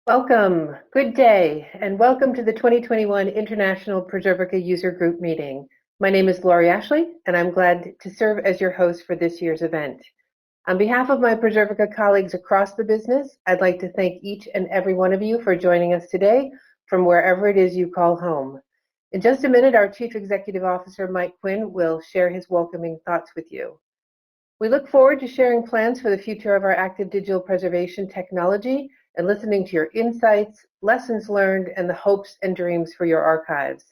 Welcome, good day, and welcome to the 2021 International Preservica User Group meeting. My name is Lori Ashley, and I'm glad to serve as your host for this year's event. On behalf of my Preservica colleagues across the business, I'd like to thank each and every one of you for joining us today from wherever it is you call home. In just a minute, our Chief Executive Officer, Mike Quinn, will share his welcoming thoughts with you. We look forward to sharing plans for the future of our active digital preservation technology and listening to your insights, lessons learned, and the hopes and dreams for your archives.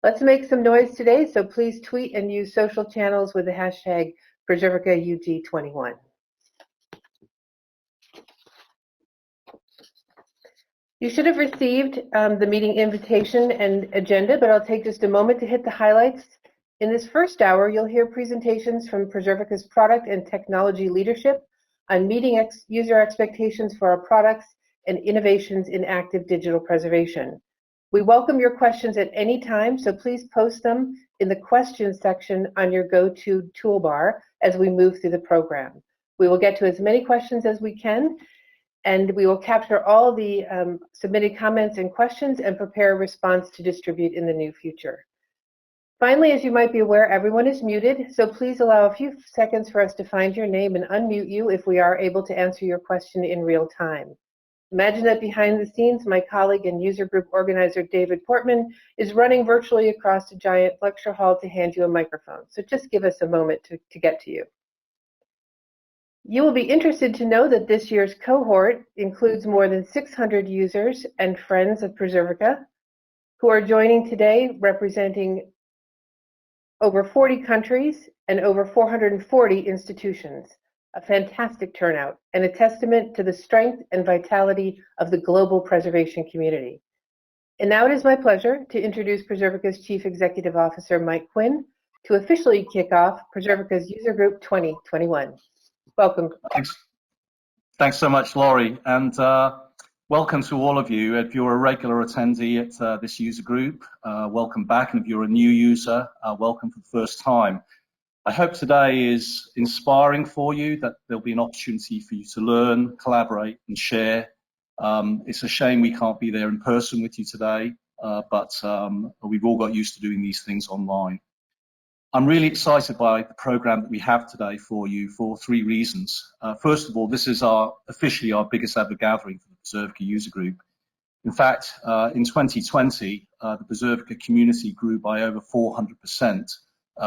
Let's make some noise today, so please tweet and use social channels with the hashtag PreservicaUG21. You should have received the meeting invitation and agenda, but I'll take just a moment to hit the highlights. In this first hour, you'll hear presentations from Preservica's product and technology leadership on meeting user expectations for our products and innovations in active digital preservation. We welcome your questions at any time, so please post them in the questions section on your go-to toolbar as we move through the program. We will get to as many questions as we can, and we will capture all the submitted comments and questions and prepare a response to distribute in the near future. Finally, as you might be aware, everyone is muted, so please allow a few seconds for us to find your name and unmute you if we are able to answer your question in real time. Imagine that behind the scenes, my colleague and user group organizer, David Portman, is running virtually across a giant lecture hall to hand you a microphone. So just give us a moment to get to you. You will be interested to know that this year's cohort includes more than 600 users and friends of Preservica who are joining today, representing over 40 countries and over 440 institutions. A fantastic turnout and a testament to the strength and vitality of the global preservation community. And now it is my pleasure to introduce Preservica's Chief Executive Officer, Mike Quinn, to officially kick off Preservica's User Group 2021. Welcome. Thanks so much, Laurie, and welcome to all of you. If you're a regular attendee at this user group, welcome back, and if you're a new user, welcome for the first time. I hope today is inspiring for you, that there'll be an opportunity for you to learn, collaborate, and share. It's a shame we can't be there in person with you today, but we've all got used to doing these things online. I'm really excited by the program that we have today for you for three reasons. First of all, this is officially our biggest ever gathering for the Preservica User Group. In fact, in 2020, the Preservica community grew by over 400%.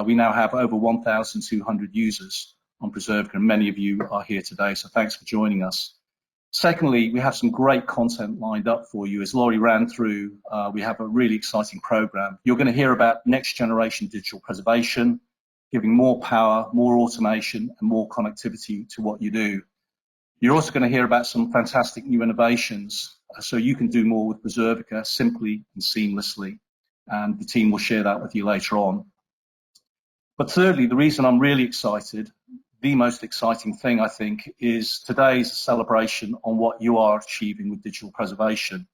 We now have over 1,200 users on Preservica, and many of you are here today, so thanks for joining us. Secondly, we have some great content lined up for you. As Laurie ran through, we have a really exciting program. You're going to hear about next generation digital preservation, giving more power, more automation, and more connectivity to what you do. You're also going to hear about some fantastic new innovations, so you can do more with Preservica simply and seamlessly, and the team will share that with you later on. But thirdly, the reason I'm really excited, the most exciting thing, I think, is today's celebration on what you are achieving with digital preservation,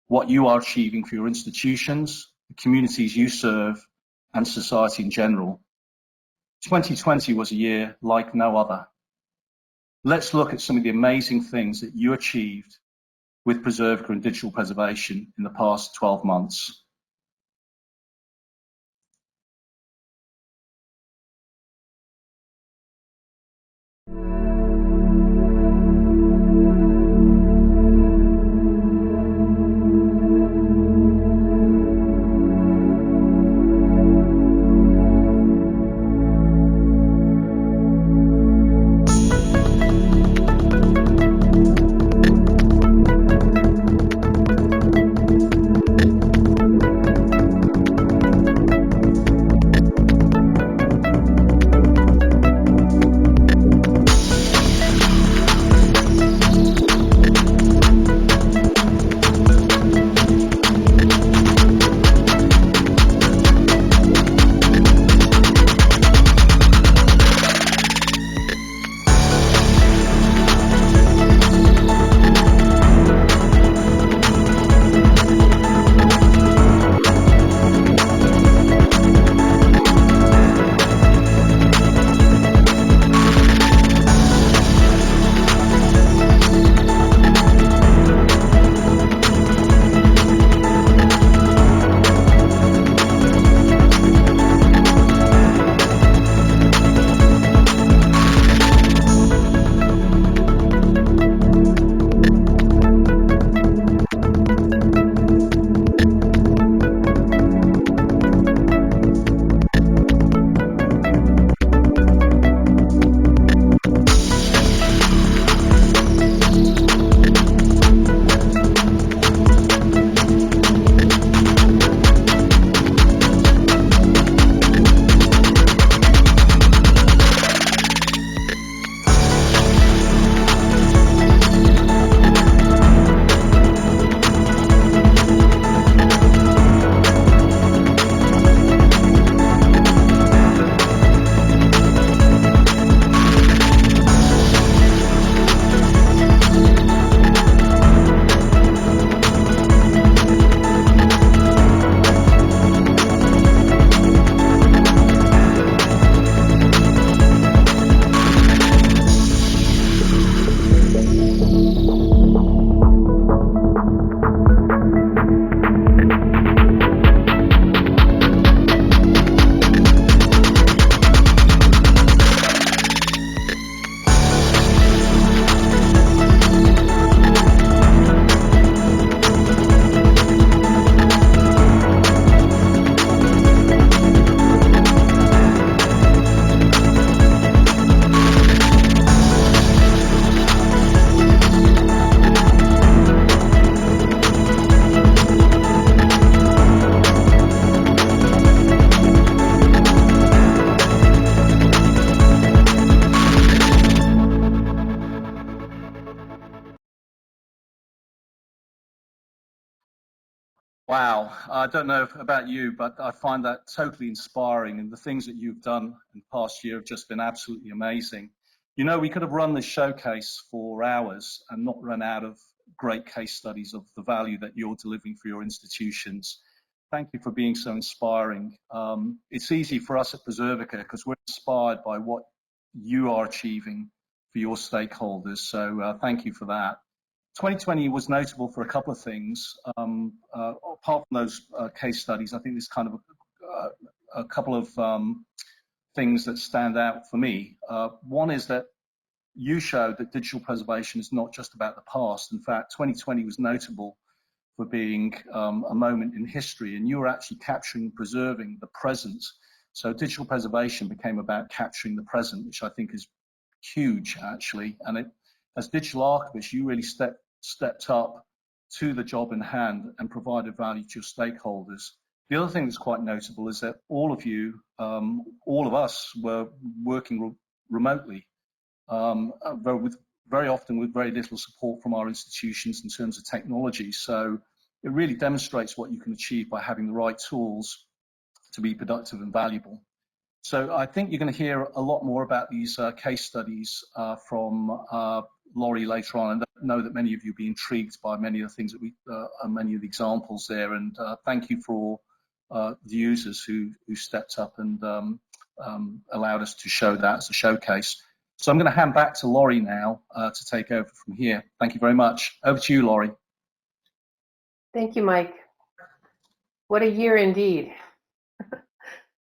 what you are achieving for your institutions, the communities you serve, and society in general. 2020 was a year like no other. Let's look at some of the amazing things that you achieved with Preservica and digital preservation in the past 12 months. Wow, I don't know about you, but I find that totally inspiring, and the things that you've done in the past year have just been absolutely amazing. You know, we could have run this showcase for hours and not run out of great case studies of the value that you're delivering for your institutions. Thank you for being so inspiring. It's easy for us at Preservica because we're inspired by what you are achieving for your stakeholders. So thank you for that. 2020 was notable for a couple of things. Apart from those case studies, I think there's kind of a couple of things that stand out for me. One is that you showed that digital preservation is not just about the past. In fact, 2020 was notable for being a moment in history, and you were actually capturing and preserving the present. So digital preservation became about capturing the present, which I think is huge, actually. And as digital archivists, you really stepped up to the job in hand and provided value to your stakeholders. The other thing that's quite notable is that all of you, all of us, were working remotely, very often with very little support from our institutions in terms of technology. So it really demonstrates what you can achieve by having the right tools to be productive and valuable. So I think you're going to hear a lot more about these case studies from Laurie later on, and I know that many of you will be intrigued by many of the things that many of the examples there. And thank you for the users who stepped up and allowed us to show that as a showcase. So I'm going to hand back to Laurie now to take over from here. Thank you very much. Over to you, Laurie. Thank you, Mike. What a year indeed.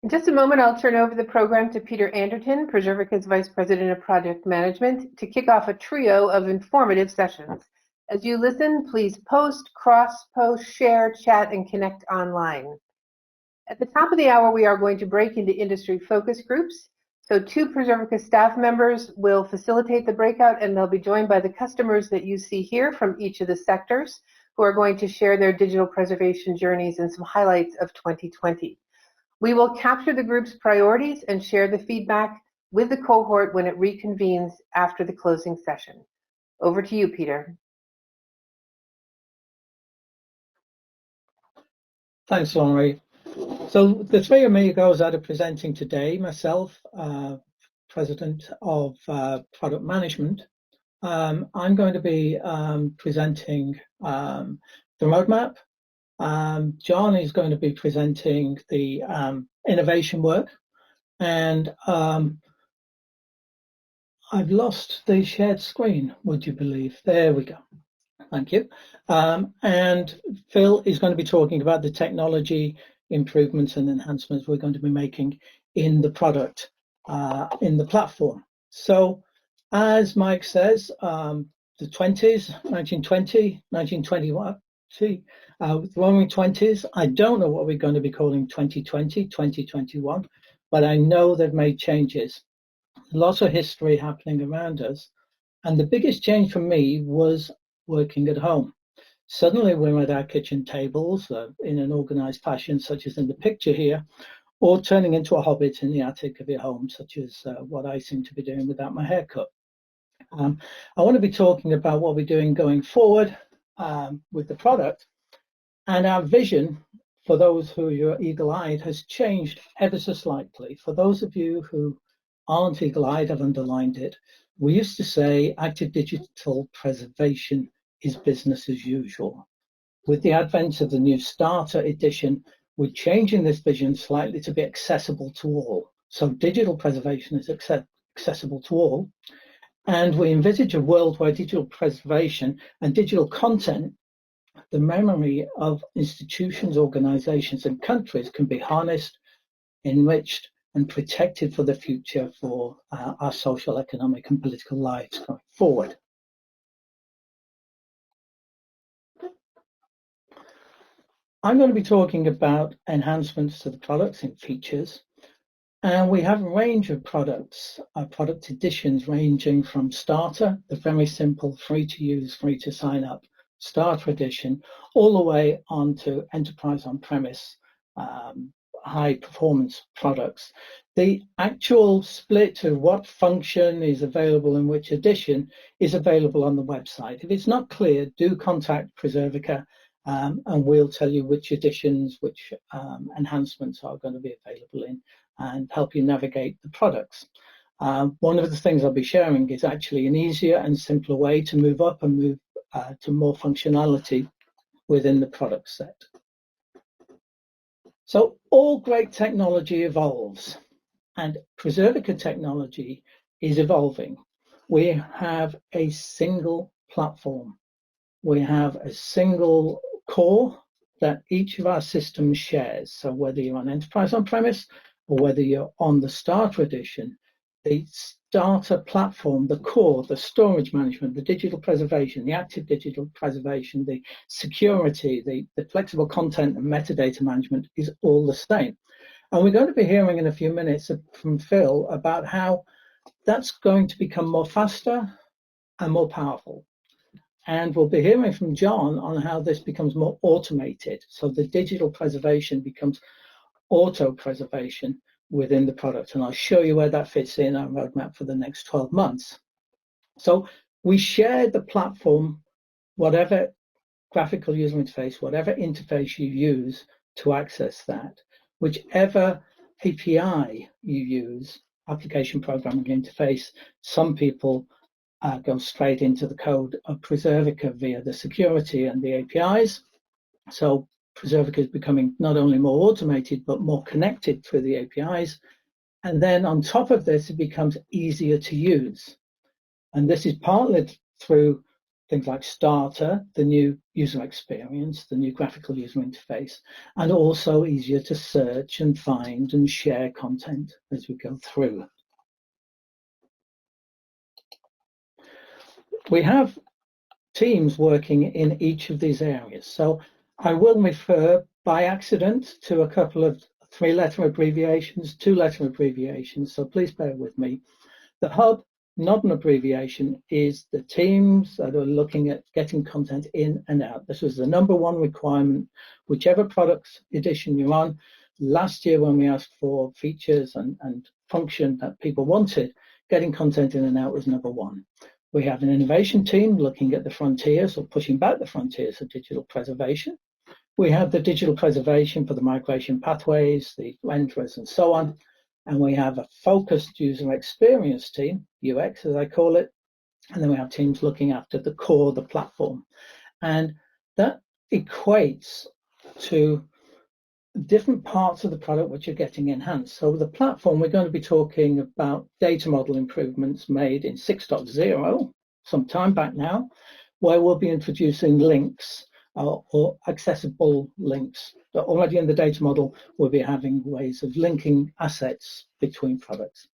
In just a moment, I'll turn over the program to Peter Anderton, Preservica's Vice President of Project Management, to kick off a trio of informative sessions. As you listen, please post, cross-post, share, chat, and connect online. At the top of the hour, we are going to break into industry focus groups. So 2 Preservica staff members will facilitate the breakout, and they'll be joined by the customers that you see here from each of the sectors, who are going to share their digital preservation journeys and some highlights of 2020. We will capture the group's priorities and share the feedback with the cohort when it reconvenes after the closing session. Over to you, Peter. Thanks, Laurie. So the 3 amigos that are presenting today, myself, President of Product Management, I'm going to be presenting the roadmap. John is going to be presenting the innovation work, and I've lost the shared screen, would you believe? There we go. Thank you. And Phil is going to be talking about the technology improvements and enhancements we're going to be making in the product, in the platform. So as Mike says, the 20s, 1920, 1921, the roaring 20s, I don't know what we're going to be calling 2020, 2021, but I know they've made changes. Lots of history happening around us. And the biggest change for me was working at home. Suddenly we're at our kitchen tables in an organized fashion, such as in the picture here, or turning into a hobbit in the attic of your home, such as what I seem to be doing without my haircut. I want to be talking about what we're doing going forward with the product, and our vision for those who are eagle-eyed has changed ever so slightly. For those of you who aren't eagle-eyed, I've underlined it. We used to say active digital preservation is business as usual. With the advent of the new starter edition, we're changing this vision slightly to be accessible to all. So digital preservation is accessible to all. And we envisage a world where digital preservation and digital content, the memory of institutions, organizations, and countries, can be harnessed, enriched, and protected for the future for our social, economic, and political lives going forward. I'm going to be talking about enhancements to the products and features. And we have a range of products, product editions ranging from starter, the very simple, free to use, free to sign up starter edition, all the way on to enterprise on-premise, high performance products. The actual split to what function is available in which edition is available on the website. If it's not clear, do contact Preservica and we'll tell you which editions, which enhancements are going to be available in, and help you navigate the products. One of the things I'll be sharing is actually an easier and simpler way to move up and move to more functionality within the product set. So all great technology evolves, and Preservica technology is evolving. We have a single platform. We have a single core that each of our systems shares. So whether you're on Enterprise on-premise or whether you're on the Starter Edition, the Starter platform, the core, the storage management, the digital preservation, the active digital preservation, the security, the flexible content and metadata management is all the same. And we're going to be hearing in a few minutes from Phil about how that's going to become more faster and more powerful. And we'll be hearing from John on how this becomes more automated. So the digital preservation becomes auto preservation within the product. And I'll show you where that fits in our roadmap for the next 12 months. So we share the platform, whatever graphical user interface, whatever interface you use to access that, whichever API you use, application programming interface. Some people go straight into the code of Preservica via the security and the APIs. So Preservica is becoming not only more automated, but more connected through the APIs. And then on top of this, it becomes easier to use. And this is partly through things like Starter, the new user experience, the new graphical user interface, and also easier to search and find and share content as we go through. We have teams working in each of these areas. So I will refer by accident to a couple of 3-letter abbreviations, 2-letter abbreviations, so please bear with me. The hub, not an abbreviation, is the teams that are looking at getting content in and out. This was the #1 requirement, whichever product edition you're on. Last year when we asked for features and function that people wanted, getting content in and out was #1. We have an innovation team looking at the frontiers or pushing back the frontiers of digital preservation. We have the digital preservation for the migration pathways, the renderers and so on. And we have a focused user experience team, UX as I call it. And then we have teams looking after the core, the platform. And that equates to different parts of the product which are getting enhanced. So the platform, we're going to be talking about data model improvements made in 6.0 some time back now, where we'll be introducing links or accessible links. But already in the data model, we'll be having ways of linking assets between products.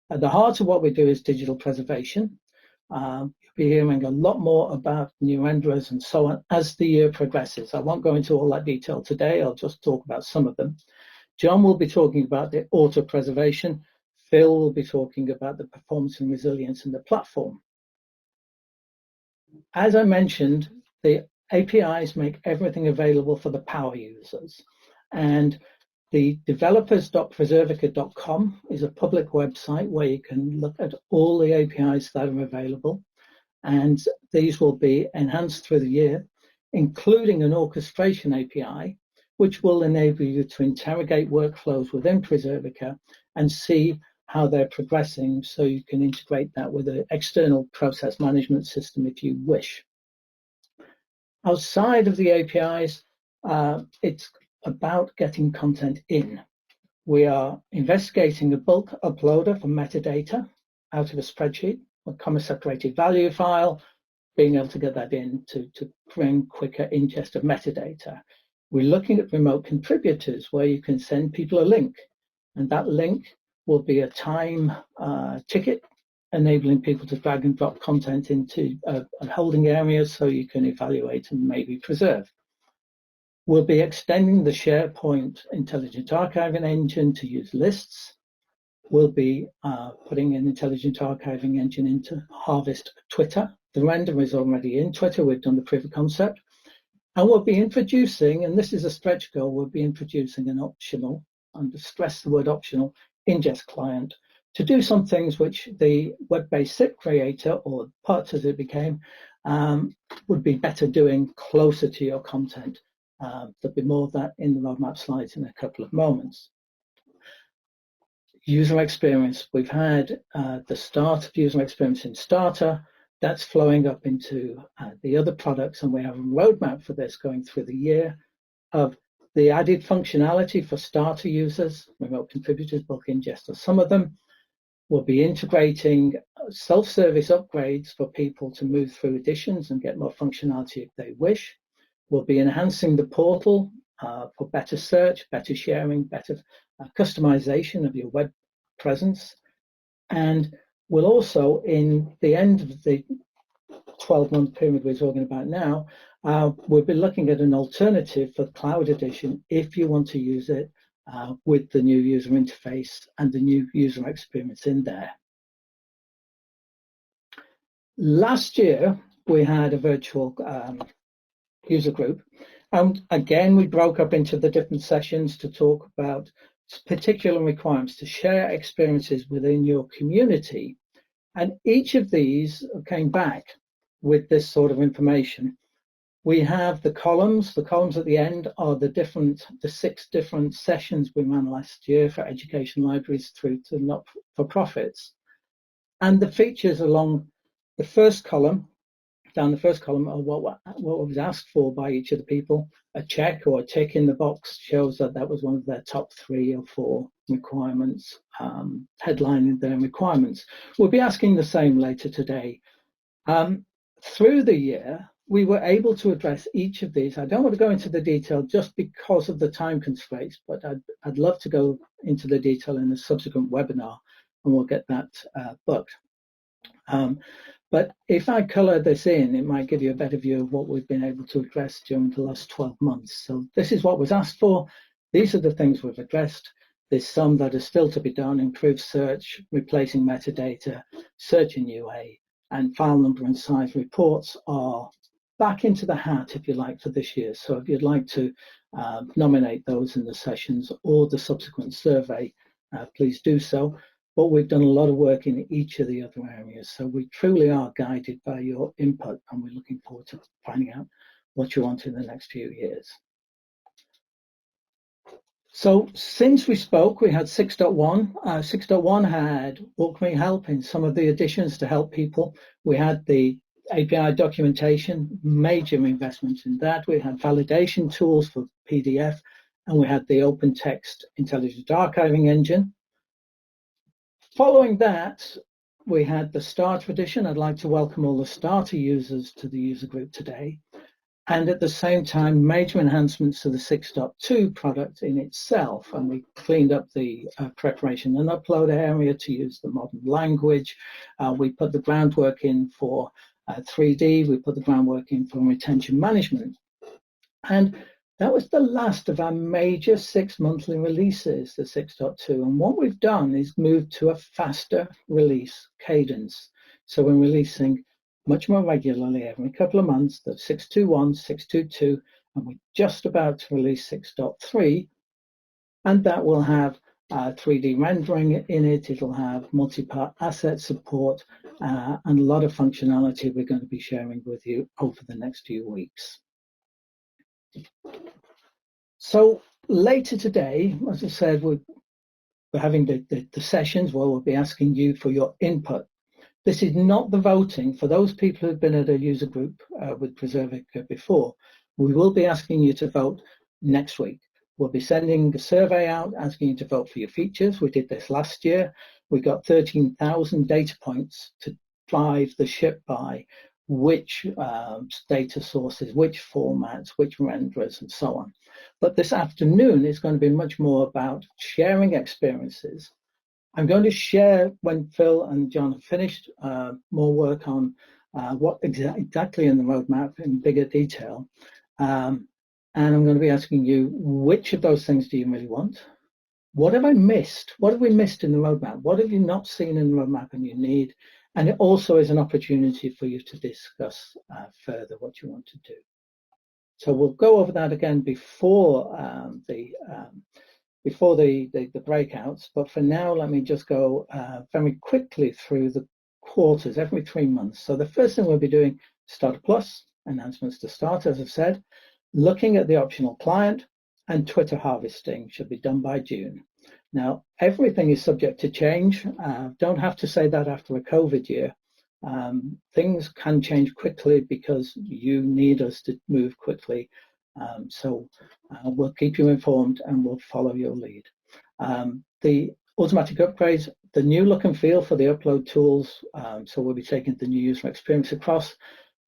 At the heart of what we do is digital preservation. You'll be hearing a lot more about new renderers and so on as the year progresses. I won't go into all that detail today. I'll just talk about some of them. John will be talking about the auto preservation. Phil will be talking about the performance and resilience in the platform. As I mentioned, the APIs make everything available for the power users. And the developers.preservica.com is a public website where you can look at all the APIs that are available. And these will be enhanced through the year, including an orchestration API, which will enable you to interrogate workflows within Preservica and see how they're progressing, so you can integrate that with an external process management system if you wish. Outside of the APIs, it's about getting content in. We are investigating a bulk uploader for metadata out of a spreadsheet, a comma-separated value file, being able to get that in to bring quicker ingest of metadata. We're looking at remote contributors where you can send people a link, and that link will be a time ticket, enabling people to drag and drop content into a holding area so you can evaluate and maybe preserve. We'll be extending the SharePoint intelligent archiving engine to use lists. We'll be putting an intelligent archiving engine into Harvest Twitter. The render is already in Twitter. We've done the proof of concept. And we'll be introducing, and this is a stretch goal, we'll be introducing an optional, and stress the word optional, ingest client to do some things which the web-based SIP creator, or parts as it became, would be better doing closer to your content. There'll be more of that in the roadmap slides in a couple of moments. User experience. We've had the start of user experience in Starter. That's flowing up into the other products, and we have a roadmap for this going through the year of the added functionality for Starter users, remote contributors, bulk ingesters. Some of them will be integrating self-service upgrades for people to move through editions and get more functionality if they wish. We'll be enhancing the portal for better search, better sharing, better customization of your web presence. And we'll also, in the end of the 12-month period we're talking about now, we'll be looking at an alternative for Cloud Edition if you want to use it with the new user interface and the new user experience in there. Last year, we had a virtual user group. And again, we broke up into the different sessions to talk about particular requirements, to share experiences within your community. And each of these came back with this sort of information. We have the columns. The columns at the end are the 6 different sessions we ran last year for education libraries through to not-for-profits. And the features along the first column, down the first column, are what was asked for by each of the people. A check or a tick in the box shows that that was one of their top 3 or 4 requirements, headlining their requirements. We'll be asking the same later today. Through the year, we were able to address each of these. I don't want to go into the detail just because of the time constraints, but I'd love to go into the detail in a subsequent webinar, and we'll get that booked. But if I color this in, it might give you a better view of what we've been able to address during the last 12 months. So this is what was asked for. These are the things we've addressed. There's some that are still to be done: improved search, replacing metadata, search in UA, and file number and size reports are back into the hat, if you like, for this year. So if you'd like to nominate those in the sessions or the subsequent survey, please do so. But we've done a lot of work in each of the other areas. So we truly are guided by your input, and we're looking forward to finding out what you want in the next few years. So since we spoke, we had 6.1. 6.1 had Walkme help in some of the additions to help people. We had the API documentation, major investments in that. We had validation tools for PDF, and we had the open text intelligent archiving engine. Following that, we had the Starter edition. I'd like to welcome all the Starter users to the user group today. And at the same time, major enhancements to the 6.2 product in itself. And we cleaned up the preparation and upload area to use the modern language. We put the groundwork in for 3D. We put the groundwork in for retention management. And that was the last of our major 6 monthly releases, the 6.2. And what we've done is moved to a faster release cadence. So we're releasing much more regularly every couple of months, the 6.2.1, 6.2.2, and we're just about to release 6.3. And that will have 3D rendering in it. It'll have multi-part asset support and a lot of functionality we're going to be sharing with you over the next few weeks. So later today, as I said, we're having the sessions where we'll be asking you for your input. This is not the voting. For those people who've been at a user group with Preservica before, we will be asking you to vote next week. We'll be sending a survey out asking you to vote for your features. We did this last year. We got 13,000 data points to drive the ship by which data sources, which formats, which renderers, and so on. But this afternoon is going to be much more about sharing experiences. I'm going to share, when Phil and John have finished, more work on what exactly in the roadmap in bigger detail. And I'm going to be asking you, which of those things do you really want? What have I missed? What have we missed in the roadmap? What have you not seen in the roadmap and you need? And it also is an opportunity for you to discuss further what you want to do. So we'll go over that again before the breakouts. But for now, let me just go very quickly through the quarters, every 3 months. So the first thing we'll be doing, Starter Plus, enhancements to Starter, as I've said, looking at the optional client, and Twitter harvesting should be done by June. Now, everything is subject to change. Don't have to say that after a COVID year. Things can change quickly because you need us to move quickly. So we'll keep you informed and we'll follow your lead. The automatic upgrades, the new look and feel for the upload tools. So we'll be taking the new user experience across.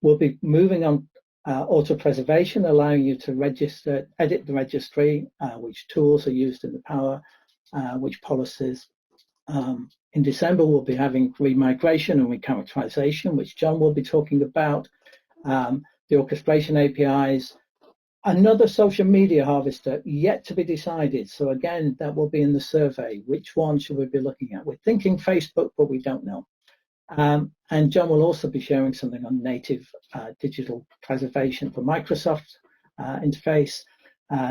We'll be moving on auto preservation, allowing you to register, edit the registry, which tools are used in the Power, which policies. In December, we'll be having remigration and recharacterization, which John will be talking about, the orchestration APIs, another social media harvester yet to be decided. So again, that will be in the survey. Which one should we be looking at? We're thinking Facebook, but we don't know. And John will also be sharing something on native digital preservation for Microsoft interface,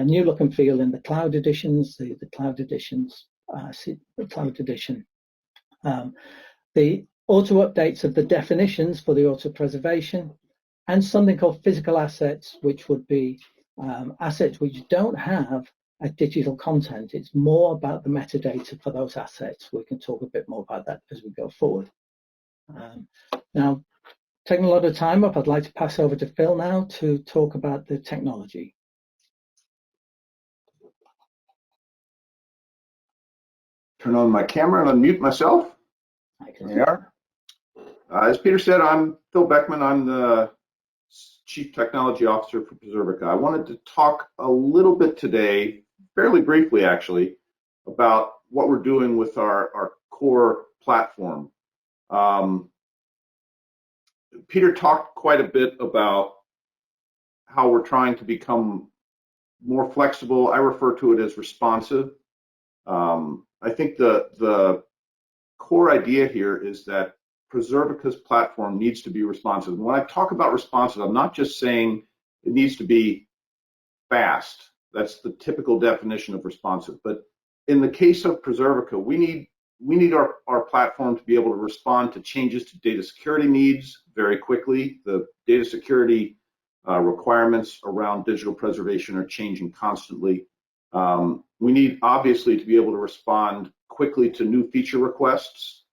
new look and feel in the cloud editions, the cloud editions, the cloud edition. The auto updates of the definitions for the auto preservation, and something called physical assets, which would be assets which don't have a digital content. It's more about the metadata for those assets. We can talk a bit more about that as we go forward. Now, taking a lot of time up, I'd like to pass over to Phil now to talk about the technology. Turn on my camera and unmute myself. There we are. As Peter said, I'm Phil Beckman. I'm the Chief Technology Officer for Preservica. I wanted to talk a little bit today, fairly briefly actually, about what we're doing with our core platform. Peter talked quite a bit about how we're trying to become more flexible. I refer to it as responsive. I think the core idea here is that Preservica's platform needs to be responsive. When I talk about responsive, I'm not just saying it needs to be fast. That's the typical definition of responsive. But in the case of Preservica, we need our platform to be able to respond to changes to data security needs very quickly. The data security requirements around digital preservation are changing constantly. We need, obviously, to be able to respond quickly to new feature requests.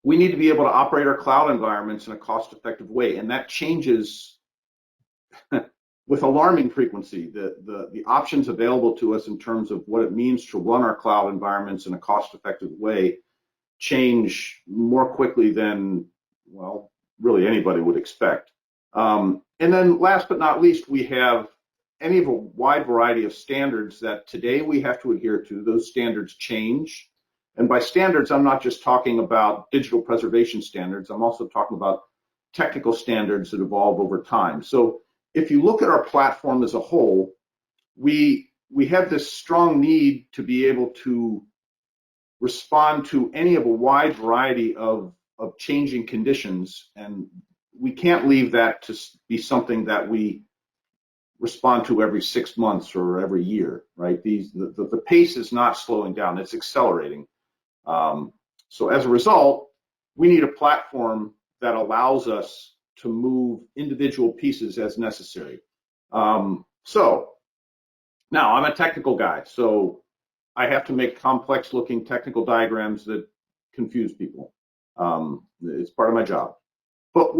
We need to be able to operate our cloud environments in a cost-effective way, and that changes with alarming frequency. The options available to us in terms of what it means to run our cloud environments in a cost-effective way change more quickly than, well, really anybody would expect. And then last but not least, we have any of a wide variety of standards that today we have to adhere to. Those standards change. And by standards, I'm not just talking about digital preservation standards. I'm also talking about technical standards that evolve over time. So if you look at our platform as a whole, we have this strong need to be able to respond to any of a wide variety of changing conditions. And we can't leave that to be something that we respond to every 6 months or every year, right? The pace is not slowing down, it's accelerating. So as a result, we need a platform that allows us to move individual pieces as necessary. So now I'm a technical guy, so I have to make complex looking technical diagrams that confuse people. It's part of my job. But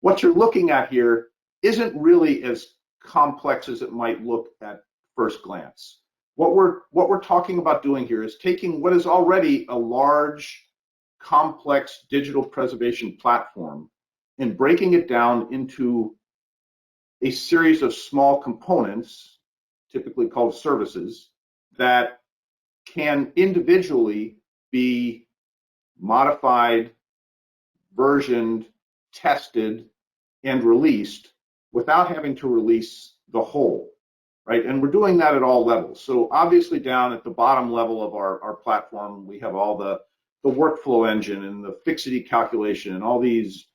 what you're looking at here isn't really as complex as it might look at first glance. What we're talking about doing here is taking what is already a large, complex digital preservation platform and breaking it down into a series of small components, typically called services, that can individually be modified, versioned, tested, and released without having to release the whole, right? And we're doing that at all levels. So obviously down at the bottom level of our platform, we have all the workflow engine and the fixity calculation and all these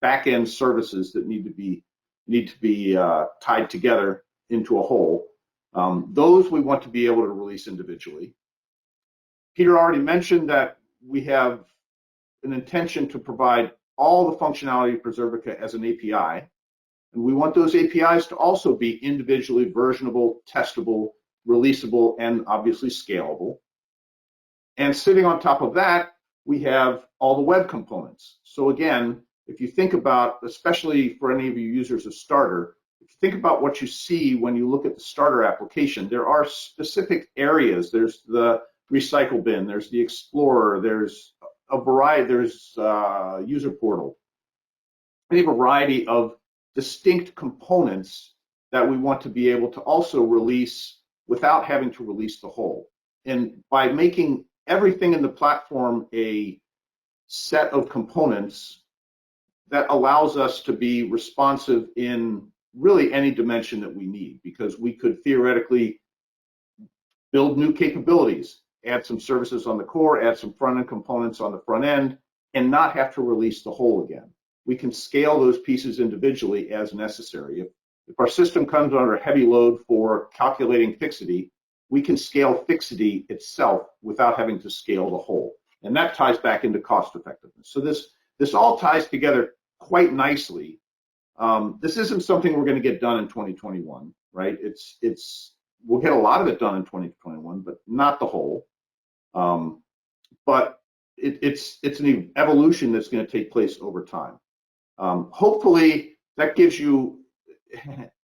back-end services that need to be tied together into a whole. Those we want to be able to release individually. Peter already mentioned that we have an intention to provide all the functionality of Preservica as an API. And we want those APIs to also be individually versionable, testable, releasable, and obviously scalable. And sitting on top of that, we have all the web components. So again, if you think about, especially for any of you users of Starter, if you think about what you see when you look at the Starter application, there are specific areas. There's the recycle bin, there's the Explorer, there's a variety, there's user portal. We have a variety of distinct components that we want to be able to also release without having to release the whole. And by making everything in the platform a set of components, that allows us to be responsive in really any dimension that we need, because we could theoretically build new capabilities, add some services on the core, add some front-end components on the front end, and not have to release the whole again. We can scale those pieces individually as necessary. If our system comes under heavy load for calculating fixity, we can scale fixity itself without having to scale the whole. And that ties back into cost effectiveness. So this all ties together quite nicely. This isn't something we're going to get done in 2021, right? We'll get a lot of it done in 2021, but not the whole. But it's an evolution that's going to take place over time. Hopefully that gives you,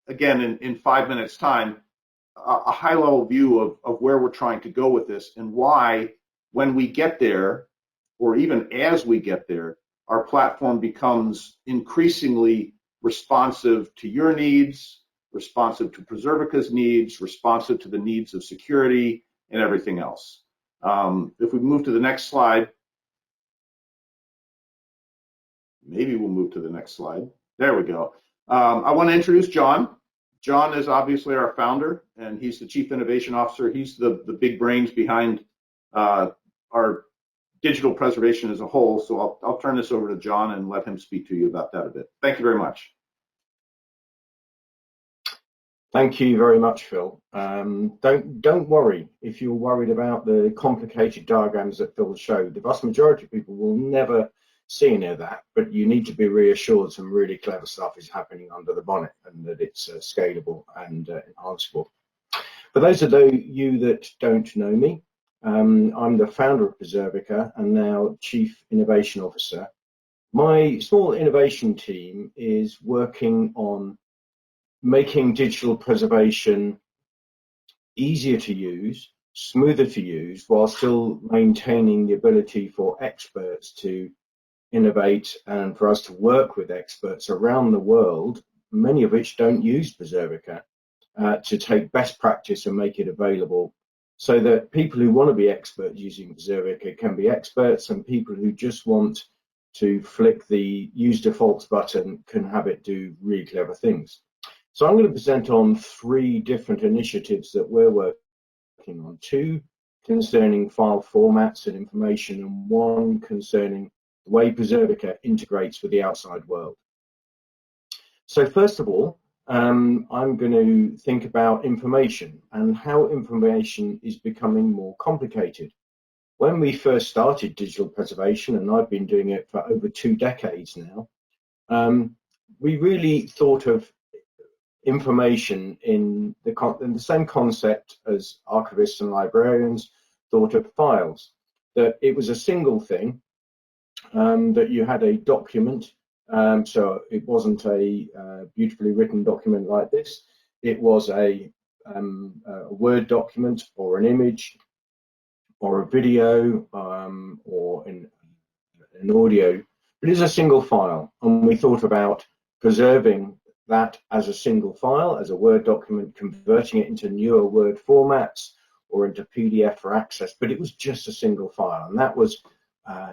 again, in 5 minutes time, a high-level view of where we're trying to go with this, and why, when we get there, or even as we get there, our platform becomes increasingly responsive to your needs, responsive to Preservica's needs, responsive to the needs of security and everything else. If we move to the next slide, maybe we'll move to the next slide. There we go. I want to introduce John. John is obviously our founder, and he's the Chief Innovation Officer. He's the big brains behind our digital preservation as a whole. So I'll turn this over to John and let him speak to you about that a bit. Thank you very much. Thank you very much, Phil. Don't worry if you're worried about the complicated diagrams that Phil showed. The vast majority of people will never see any of that, but you need to be reassured some really clever stuff is happening under the bonnet, and that it's scalable and enhanceable. For those of you that don't know me, I'm the founder of Preservica and now Chief Innovation Officer. My small innovation team is working on making digital preservation easier to use, smoother to use, while still maintaining the ability for experts to innovate and for us to work with experts around the world, many of which don't use Preservica, to take best practice and make it available, so that people who want to be experts using Preservica can be experts, and people who just want to flick the use defaults button can have it do really clever things. So I'm going to present on 3 different initiatives that we're working on, 2 concerning file formats and information, and 1 concerning the way Preservica integrates with the outside world. So first of all, I'm going to think about information and how information is becoming more complicated. When we first started digital preservation, and I've been doing it for over 2 decades now, we really thought of information in the same concept as archivists and librarians thought of files, that it was a single thing, that you had a document, so it wasn't a beautifully written document like this. It was a Word document, or an image, or a video, or an audio. It is a single file, and we thought about preserving that as a single file, as a Word document, converting it into newer Word formats or into PDF for access, but it was just a single file, and that was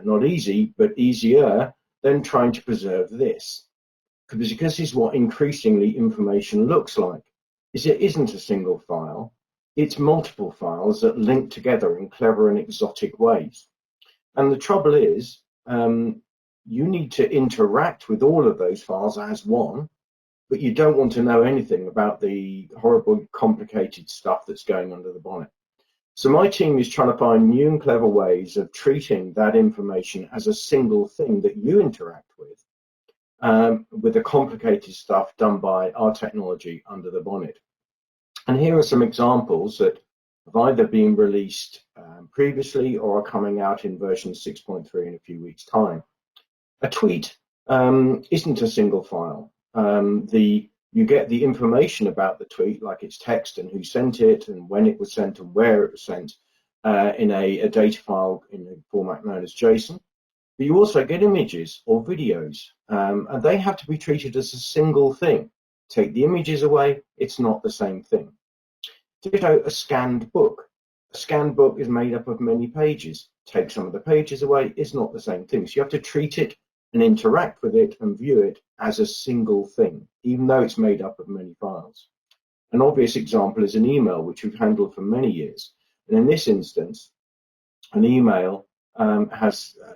not easy, but easier than trying to preserve this, because this is what increasingly information looks like. Is it isn't a single file, it's multiple files that link together in clever and exotic ways. And the trouble is, you need to interact with all of those files as one, but you don't want to know anything about the horrible, complicated stuff that's going under the bonnet. So my team is trying to find new and clever ways of treating that information as a single thing that you interact with the complicated stuff done by our technology under the bonnet. And here are some examples that have either been released previously or are coming out in version 6.3 in a few weeks' time. A tweet isn't a single file. You get the information about the tweet, like its text and who sent it and when it was sent and where it was sent, in a data file in a format known as JSON. But you also get images or videos, and they have to be treated as a single thing. Take the images away, it's not the same thing. Ditto a scanned book. A scanned book is made up of many pages. Take some of the pages away, it's not the same thing. So you have to treat it and interact with it and view it as a single thing, even though it's made up of many files. An obvious example is an email, which we've handled for many years. And in this instance, an email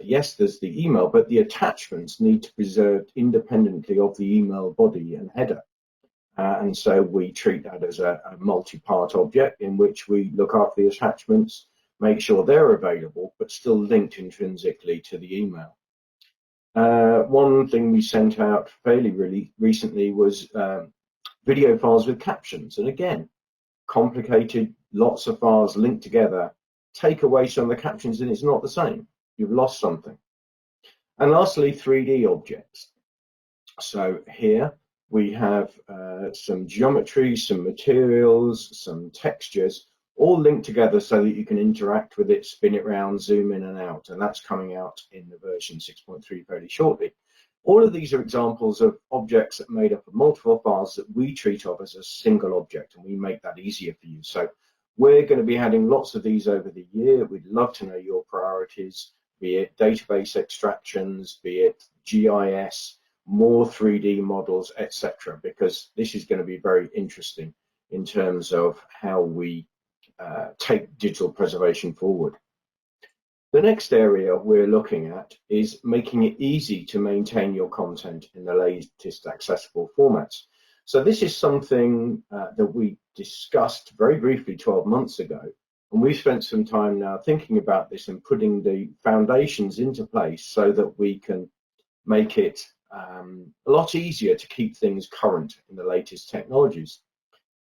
yes, there's the email, but the attachments need to be preserved independently of the email body and header. And so we treat that as a multi-part object in which we look after the attachments, make sure they're available, but still linked intrinsically to the email. One thing we sent out fairly recently was video files with captions. And again, complicated, lots of files linked together. Take away some of the captions and it's not the same. You've lost something. And lastly, 3D objects. So here we have some geometry, some materials, some textures, all linked together so that you can interact with it, spin it around, zoom in and out, and that's coming out in the version 6.3 fairly shortly. All of these are examples of objects that are made up of multiple files that we treat of as a single object, and we make that easier for you. So we're going to be adding lots of these over the year. We'd love to know your priorities, be it database extractions, be it GIS, more 3D models, etc., because this is going to be very interesting in terms of how we take digital preservation forward. The next area we're looking at is making it easy to maintain your content in the latest accessible formats. So this is something that we discussed very briefly 12 months ago, and we've spent some time now thinking about this and putting the foundations into place so that we can make it a lot easier to keep things current in the latest technologies.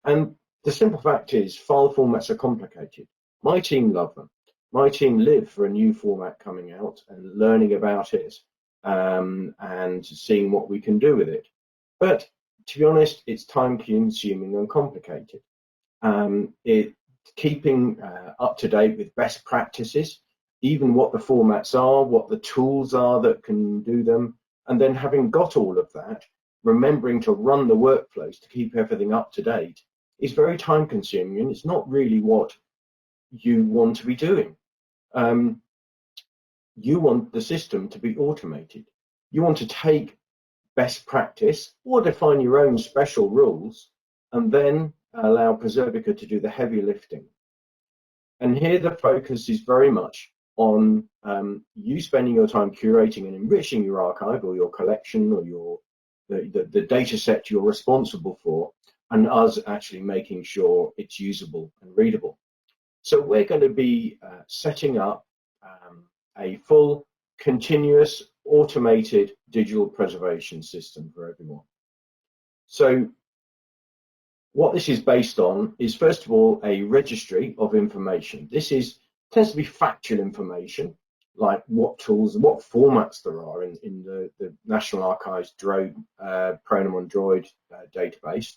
And the simple fact is, file formats are complicated. My team love them. My team live for a new format coming out and learning about it and seeing what we can do with it. But to be honest, it's time consuming and complicated. Keeping up to date with best practices, even what the formats are, what the tools are that can do them, and then having got all of that, remembering to run the workflows to keep everything up to date is very time consuming, and it's not really what you want to be doing. You want the system to be automated. You want to take best practice or define your own special rules and then allow Preservica to do the heavy lifting. And here the focus is very much on you spending your time curating and enriching your archive or your collection or the data set you're responsible for, and us actually making sure it's usable and readable. So we're going to be setting up a full, continuous, automated digital preservation system for everyone. So what this is based on is, first of all, a registry of information. This tends to be factual information, like what tools, what formats there are in the National Archives Pronom on Droid database,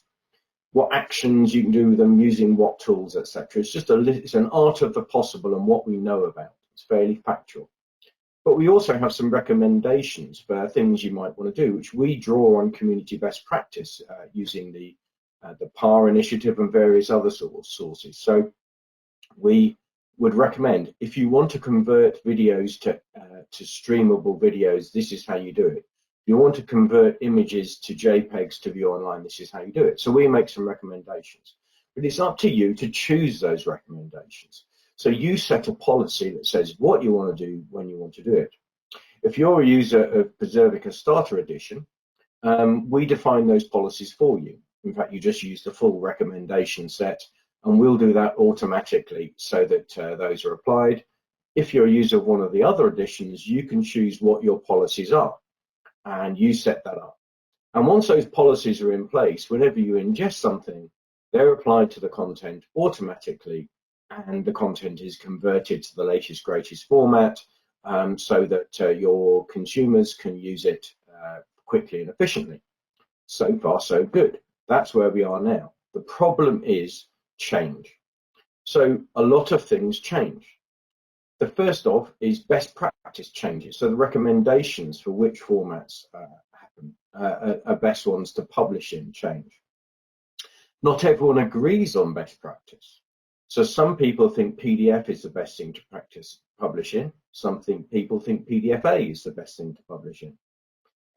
what actions you can do with them using what tools, etc. It's an art of the possible and what we know about. It's fairly factual. But we also have some recommendations for things you might want to do, which we draw on community best practice using the PAR initiative and various other sources. So we would recommend, if you want to convert videos to streamable videos, this is how you do it. If you want to convert images to JPEGs to view online, this is how you do it. So we make some recommendations, but it's up to you to choose those recommendations. So you set a policy that says what you want to do when you want to do it. If you're a user of Preservica Starter Edition, we define those policies for you. In fact, you just use the full recommendation set and we'll do that automatically so that those are applied. If you're a user of one of the other editions, you can choose what your policies are, and you set that up. And once those policies are in place, whenever you ingest something, they're applied to the content automatically, and the content is converted to the latest, greatest format, so that your consumers can use it quickly and efficiently. So far, so good. That's where we are now. The problem is change. So a lot of things change. The first of is best practice changes. So the recommendations for which formats are best ones to publish in change. Not everyone agrees on best practice. So some people think PDF is the best thing to publish in. Some people think PDFA is the best thing to publish in.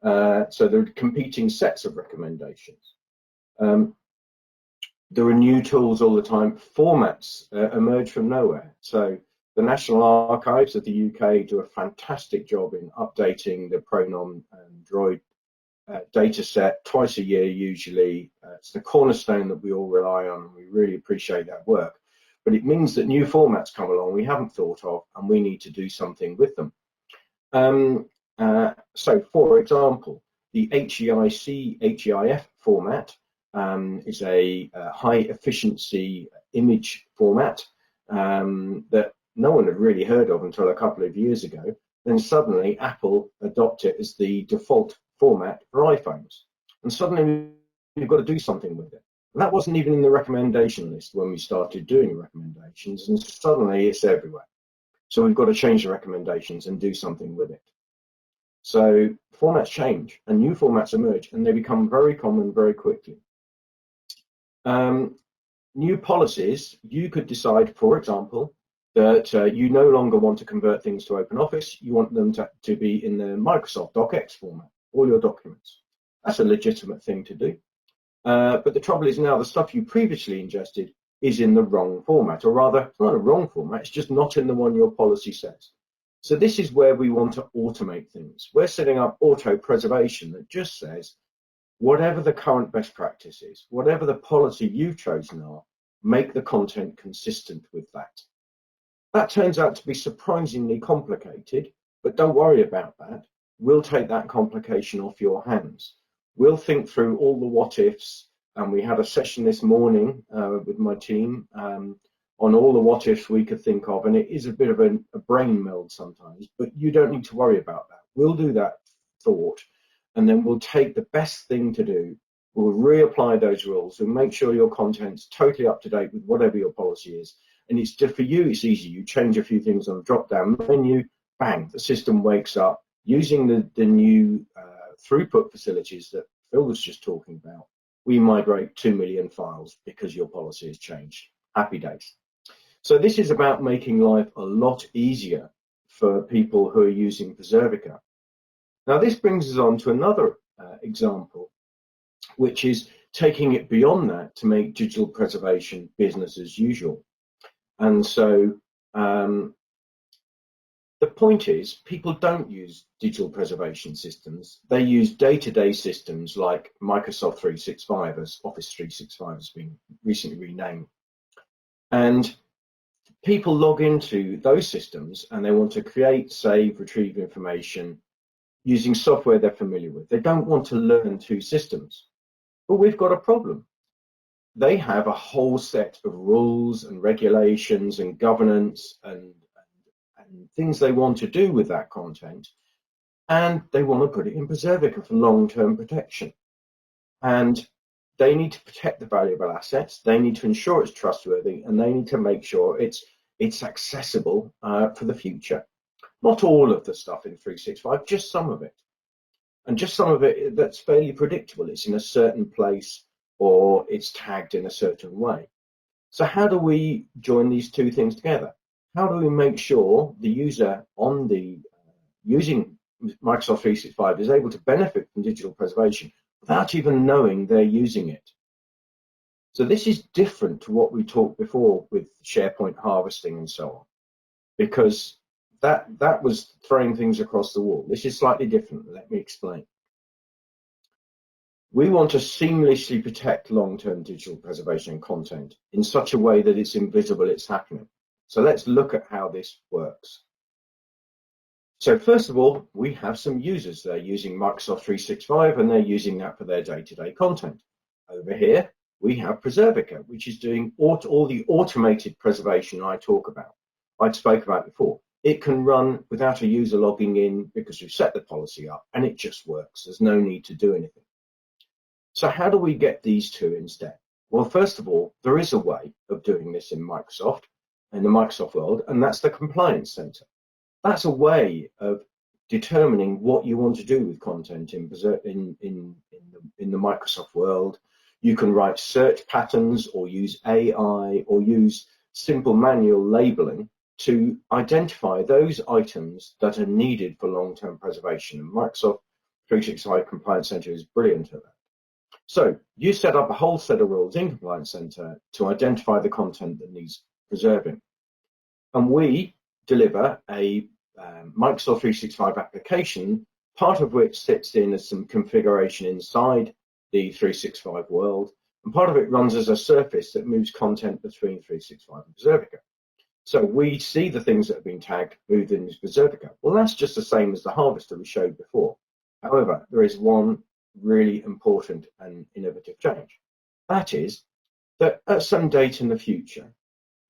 So there are competing sets of recommendations. There are new tools all the time. Formats emerge from nowhere. So the National Archives of the UK do a fantastic job in updating the Pronom and Droid data set twice a year usually. It's the cornerstone that we all rely on, and we really appreciate that work. But it means that new formats come along we haven't thought of, and we need to do something with them. So, for example, the HEIF format is a high efficiency image format that no one had really heard of until a couple of years ago. Then suddenly Apple adopted it as the default format for iPhones. And suddenly we've got to do something with it. And that wasn't even in the recommendation list when we started doing recommendations, and suddenly it's everywhere. So we've got to change the recommendations and do something with it. So formats change and new formats emerge, and they become very common very quickly. New policies, you could decide, for example, that you no longer want to convert things to OpenOffice. You want them to be in the Microsoft DocX format, all your documents. That's a legitimate thing to do. But the trouble is now the stuff you previously ingested is in the wrong format, or rather, it's not a wrong format, it's just not in the one your policy says. So this is where we want to automate things. We're setting up auto preservation that just says, whatever the current best practice is, whatever the policy you've chosen are, make the content consistent with that. That turns out to be surprisingly complicated, but don't worry about that. We'll take that complication off your hands. We'll think through all the what ifs, and we had a session this morning with my team on all the what ifs we could think of, and it is a bit of a brain meld sometimes, but you don't need to worry about that. We'll do that thought, and then we'll take the best thing to do. We'll reapply those rules and make sure your content's totally up to date with whatever your policy is. And it's just for you, it's easy. You change a few things on the drop-down menu, bang, the system wakes up using the new throughput facilities that Phil was just talking about. We migrate 2 million files because your policy has changed. Happy days. So this is about making life a lot easier for people who are using Preservica. Now this brings us on to another example, which is taking it beyond that to make digital preservation business as usual. And so the point is, people don't use digital preservation systems. They use day-to-day systems like Microsoft 365, as Office 365 has been recently renamed. And people log into those systems and they want to create, save, retrieve information using software they're familiar with. They don't want to learn two systems. But we've got a problem. They have a whole set of rules and regulations and governance and things they want to do with that content, and they want to put it in Preservica for long-term protection. And they need to protect the valuable assets, they need to ensure it's trustworthy, and they need to make sure it's accessible for the future. Not all of the stuff in 365, just some of it. And just some of it that's fairly predictable. It's in a certain place or it's tagged in a certain way. So how do we join these two things together? How do we make sure the user on the using Microsoft 365 is able to benefit from digital preservation without even knowing they're using it? So this is different to what we talked before with SharePoint harvesting and so on, because that was throwing things across the wall. This is slightly different. Let me explain. We want to seamlessly protect long-term digital preservation and content in such a way that it's invisible it's happening. So let's look at how this works. So first of all, we have some users. They're using Microsoft 365 and they're using that for their day-to-day content. Over here, we have Preservica, which is doing all the automated preservation I spoke about before. It can run without a user logging in because we've set the policy up and it just works. There's no need to do anything. So how do we get these two instead? Well, first of all, there is a way of doing this in the Microsoft world, and that's the Compliance Center. That's a way of determining what you want to do with content in the Microsoft world. You can write search patterns or use AI or use simple manual labeling to identify those items that are needed for long-term preservation. And Microsoft 365 Compliance Center is brilliant at that. So you set up a whole set of rules in Compliance Center to identify the content that needs preserving. And we deliver a Microsoft 365 application, part of which sits in as some configuration inside the 365 world, and part of it runs as a surface that moves content between 365 and Preservica. So we see the things that have been tagged moved in Preservica. Well, that's just the same as the harvester we showed before. However, there is one really important and innovative change. That is that at some date in the future,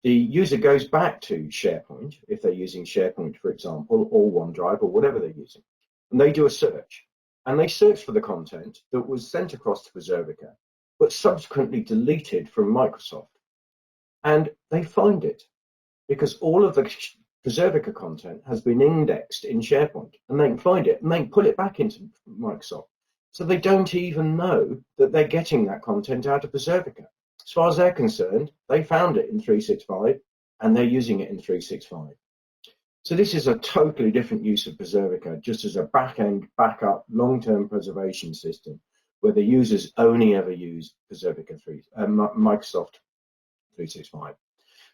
the user goes back to SharePoint, if they're using SharePoint, for example, or OneDrive or whatever they're using, and they do a search. And they search for the content that was sent across to Preservica, but subsequently deleted from Microsoft. And they find it because all of the Preservica content has been indexed in SharePoint, and they can find it and they can pull it back into Microsoft. So they don't even know that they're getting that content out of Preservica. As far as they're concerned, they found it in 365 and they're using it in 365. So this is a totally different use of Preservica, just as a back-end, backup, long-term preservation system where the users only ever use Microsoft 365.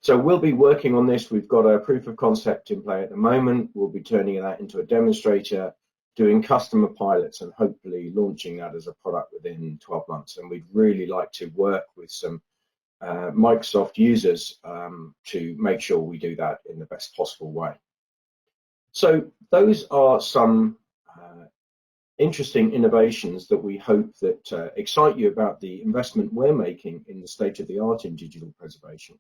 So we'll be working on this. We've got a proof of concept in play at the moment. We'll be turning that into a demonstrator, doing customer pilots, and hopefully launching that as a product within 12 months. And we'd really like to work with some Microsoft users to make sure we do that in the best possible way. So those are some interesting innovations that we hope that excite you about the investment we're making in the state of the art in digital preservation.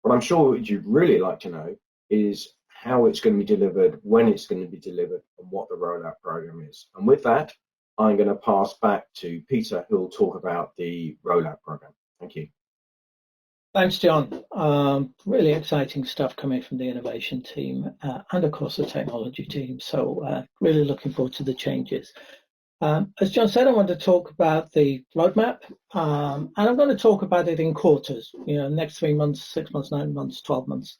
What I'm sure what you'd really like to know is how it's going to be delivered, when it's going to be delivered, and what the rollout program is. And with that, I'm going to pass back to Peter, who will talk about the rollout program. Thank you. Thanks, John. Really exciting stuff coming from the innovation team and, of course, the technology team. So really looking forward to the changes. As John said, I want to talk about the roadmap, and I'm going to talk about it in quarters, next 3 months, 6 months, 9 months, 12 months.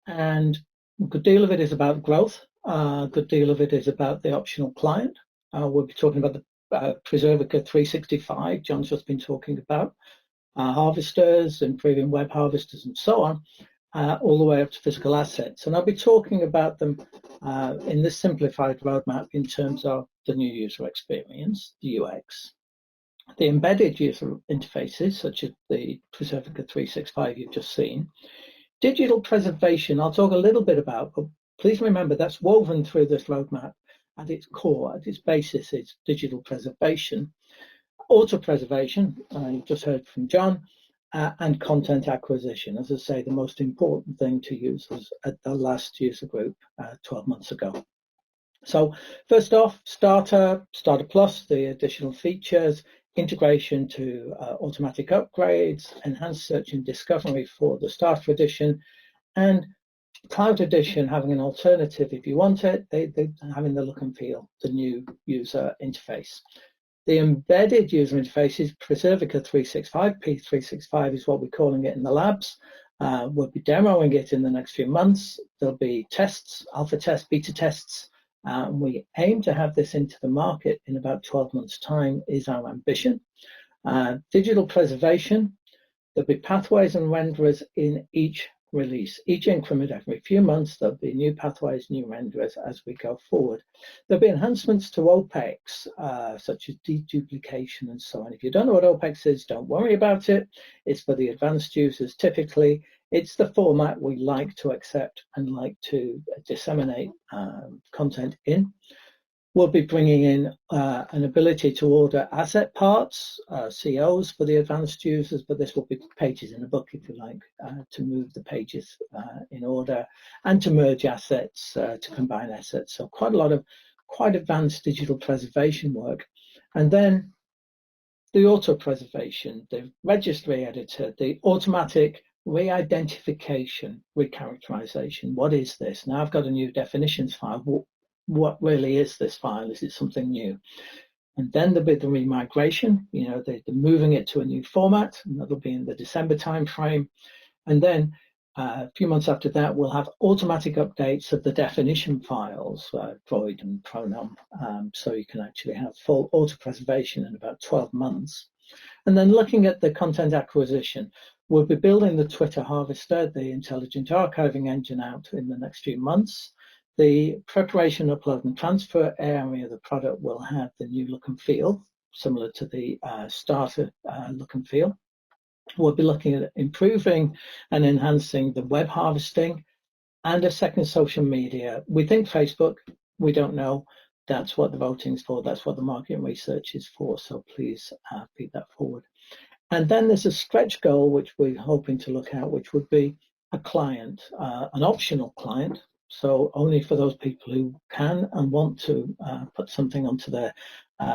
And a good deal of it is about growth. A good deal of it is about the optional client. We'll be talking about the Preservica 365, John's just been talking about, harvesters, improving web harvesters, and so on, all the way up to physical assets. And I'll be talking about them in this simplified roadmap in terms of the new user experience, the UX, the embedded user interfaces, such as the Preservica 365 you've just seen, digital preservation, I'll talk a little bit about, but please remember that's woven through this roadmap. At its core, at its basis, is digital preservation, auto-preservation, you just heard from John, and content acquisition. As I say, the most important thing to users at the last user group 12 months ago. So first off, Starter Plus, the additional features, integration to automatic upgrades, enhanced search and discovery for the Starter Edition, and Cloud Edition having an alternative if you want it, they having the look and feel, the new user interface. The embedded user interface is Preservica 365, P365 is what we're calling it in the labs. We'll be demoing it in the next few months. There'll be tests, alpha tests, beta tests. We aim to have this into the market in about 12 months' time is our ambition. Digital preservation, there'll be pathways and renderers in each release. Each increment every few months, there'll be new pathways, new renderers as we go forward. There'll be enhancements to OPEX, such as deduplication and so on. If you don't know what OPEX is, don't worry about it. It's for the advanced users typically. It's the format we like to accept and like to disseminate content in. We'll be bringing in an ability to order asset parts, COs for the advanced users, but this will be pages in a book, if you like, to move the pages in order and to merge assets, to combine assets. So quite a lot of quite advanced digital preservation work. And then the auto preservation, the registry editor, the automatic re-identification, recharacterization. What is this? Now I've got a new definitions file. What really is this file? Is it something new? And then there'll be the remigration, they're moving it to a new format, and that'll be in the December timeframe. And then a few months after that, we'll have automatic updates of the definition files, void and pronom, so you can actually have full auto preservation in about 12 months. And then looking at the content acquisition, we'll be building the Twitter harvester, the intelligent archiving engine out in the next few months. The preparation, upload, and transfer area of the product will have the new look and feel, similar to the starter look and feel. We'll be looking at improving and enhancing the web harvesting and a second social media. We think Facebook, we don't know. That's what the voting's for. That's what the market research is for. So please feed that forward. And then there's a stretch goal, which we're hoping to look at, which would be a client, an optional client. So only for those people who can and want to put something onto their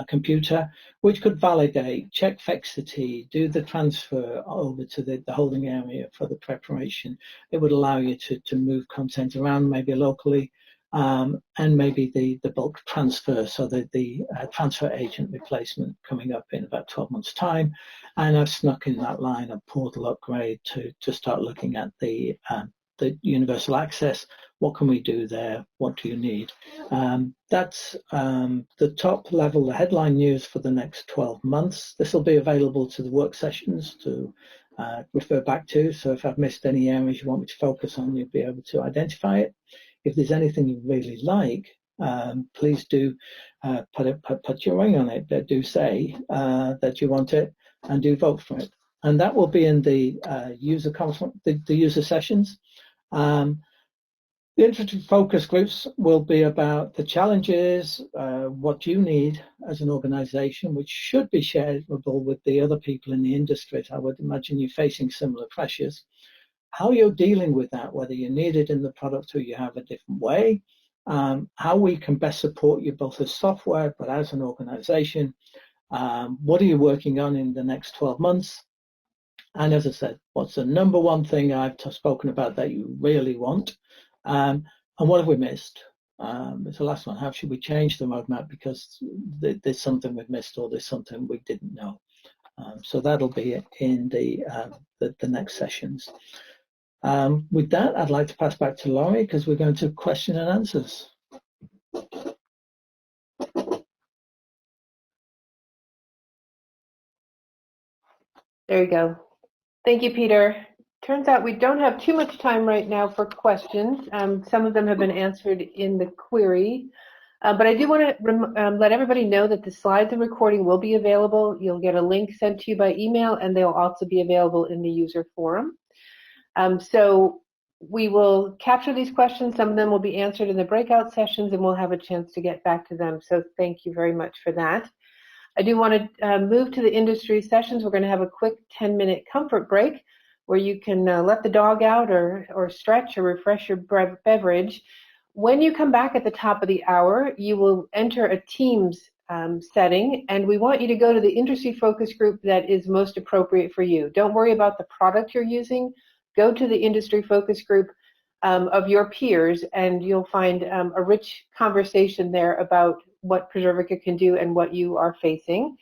computer, which could validate, check fixity, do the transfer over to the holding area for the preparation. It would allow you to move content around, maybe locally, and maybe the bulk transfer, so that the transfer agent replacement coming up in about 12 months' time. And I've snuck in that line of portal upgrade to start looking at the universal access. What can we do there? What do you need? That's the top level, the headline news for the next 12 months. This will be available to the work sessions to refer back to. So if I've missed any areas you want me to focus on, you'll be able to identify it. If there's anything you really like, please do put your ring on it. Do say that you want it and do vote for it. And that will be in the user conference, the user sessions. The interested focus groups will be about the challenges, what you need as an organization, which should be shareable with the other people in the industry. I would imagine you're facing similar pressures. How you're dealing with that, whether you need it in the product or you have a different way, how we can best support you both as software, but as an organization. What are you working on in the next 12 months? And as I said, what's the number one thing I've spoken about that you really want? And what have we missed? It's the last one. How should we change the roadmap because there's something we've missed or there's something we didn't know? So that'll be in the next sessions. With that, I'd like to pass back to Laurie because we're going to question and answers. There you go. Thank you, Peter. Turns out we don't have too much time right now for questions. Some of them have been answered in the query, but I do want to let everybody know that the slides and recording will be available. You'll get a link sent to you by email, and they'll also be available in the user forum. So we will capture these questions. Some of them will be answered in the breakout sessions, and we'll have a chance to get back to them. So thank you very much for that. I do want to move to the industry sessions. We're going to have a quick 10-minute comfort break where you can let the dog out or stretch or refresh your beverage. When you come back at the top of the hour, you will enter a Teams setting, and we want you to go to the industry focus group that is most appropriate for you. Don't worry about the product you're using. Go to the industry focus group of your peers, and you'll find a rich conversation there about what Preservica can do and what you are facing.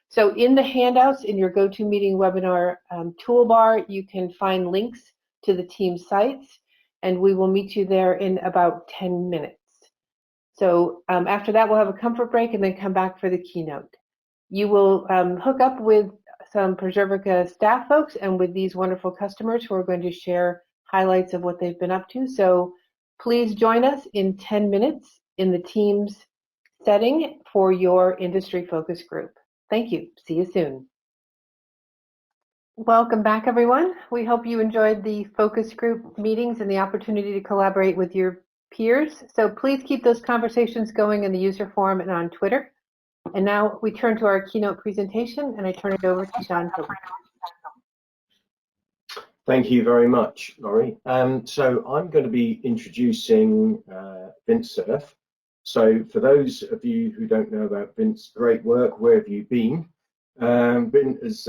So in the handouts in your GoToMeeting webinar toolbar, you can find links to the team sites, and we will meet you there in about 10 minutes. So after that, we'll have a comfort break and then come back for the keynote. You will hook up with some Preservica staff folks and with these wonderful customers who are going to share highlights of what they've been up to. So please join us in 10 minutes in the Teams setting for your industry focus group. Thank you. See you soon. Welcome back, everyone. We hope you enjoyed the focus group meetings and the opportunity to collaborate with your peers. So please keep those conversations going in the user forum and on Twitter. And now we turn to our keynote presentation, and I turn it over to John Hilbert. Thank you very much, Laurie. So I'm going to be introducing Vintsurf. So for those of you who don't know about Vint's great work, where have you been? Vint as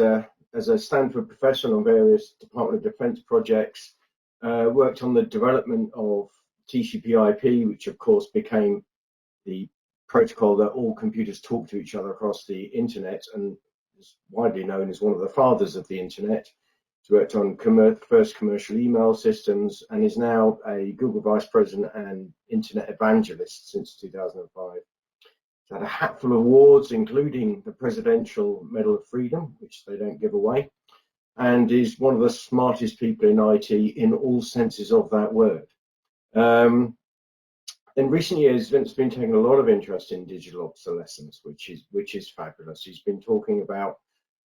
a Stanford professor on various Department of Defense projects, worked on the development of TCP/IP, which of course became the protocol that all computers talk to each other across the internet, and is widely known as one of the fathers of the internet. He's worked on first commercial email systems and is now a Google Vice President and Internet Evangelist since 2005. He's had a hatful of awards, including the Presidential Medal of Freedom, which they don't give away, and is one of the smartest people in IT in all senses of that word. In recent years, Vint's been taking a lot of interest in digital obsolescence, which is fabulous. He's been talking about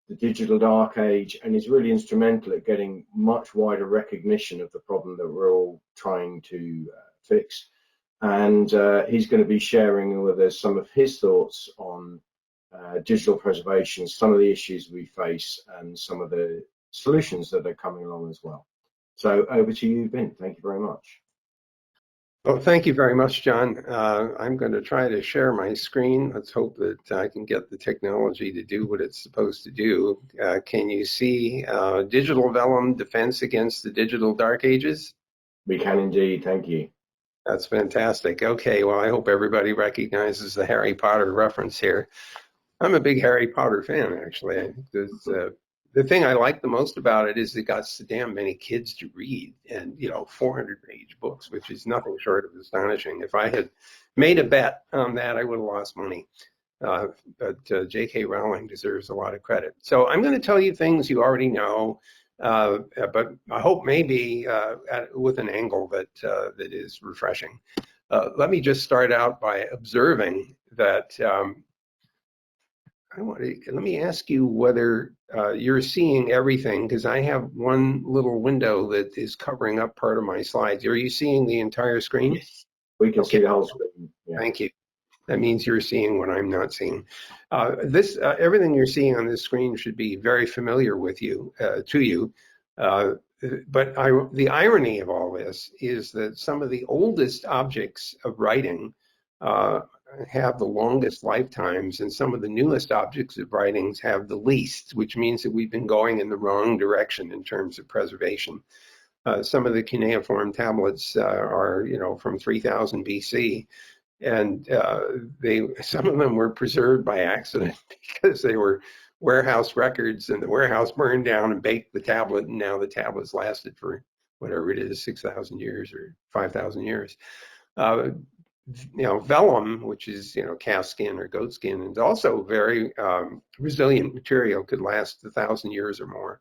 the digital dark age, and is really instrumental at getting much wider recognition of the problem that we're all trying to fix. And he's going to be sharing with us some of his thoughts on digital preservation, some of the issues we face, and some of the solutions that are coming along as well. So over to you, Vint. Thank you very much. Well, thank you very much, John. I'm going to try to share my screen. Let's hope that I can get the technology to do what it's supposed to do. Can you see Digital Vellum Defense Against the Digital Dark Ages? We can indeed, thank you. That's fantastic. Okay, well, I hope everybody recognizes the Harry Potter reference here. I'm a big Harry Potter fan, actually. I think there's, the thing I like the most about it is it got so damn many kids to read, and 400-page books, which is nothing short of astonishing. If I had made a bet on that, I would have lost money. But J.K. Rowling deserves a lot of credit. So I'm going to tell you things you already know, but I hope maybe with an angle that is refreshing. Let me just start out by observing that let me ask you whether you're seeing everything, because I have one little window that is covering up part of my slides. Are you seeing the entire screen? Yes, we can see the whole screen. Yeah. Thank you. That means you're seeing what I'm not seeing. Everything you're seeing on this screen should be very familiar with you, to you. But the irony of all this is that some of the oldest objects of writing have the longest lifetimes, and some of the newest objects of writings have the least, which means that we've been going in the wrong direction in terms of preservation. Some of the cuneiform tablets are, from 3000 BC, and some of them were preserved by accident because they were warehouse records, and the warehouse burned down and baked the tablet, and now the tablet's lasted for whatever it is, 6,000 years or 5,000 years. Vellum, which is calf skin or goat skin, is also very resilient material, could last 1,000 years or more.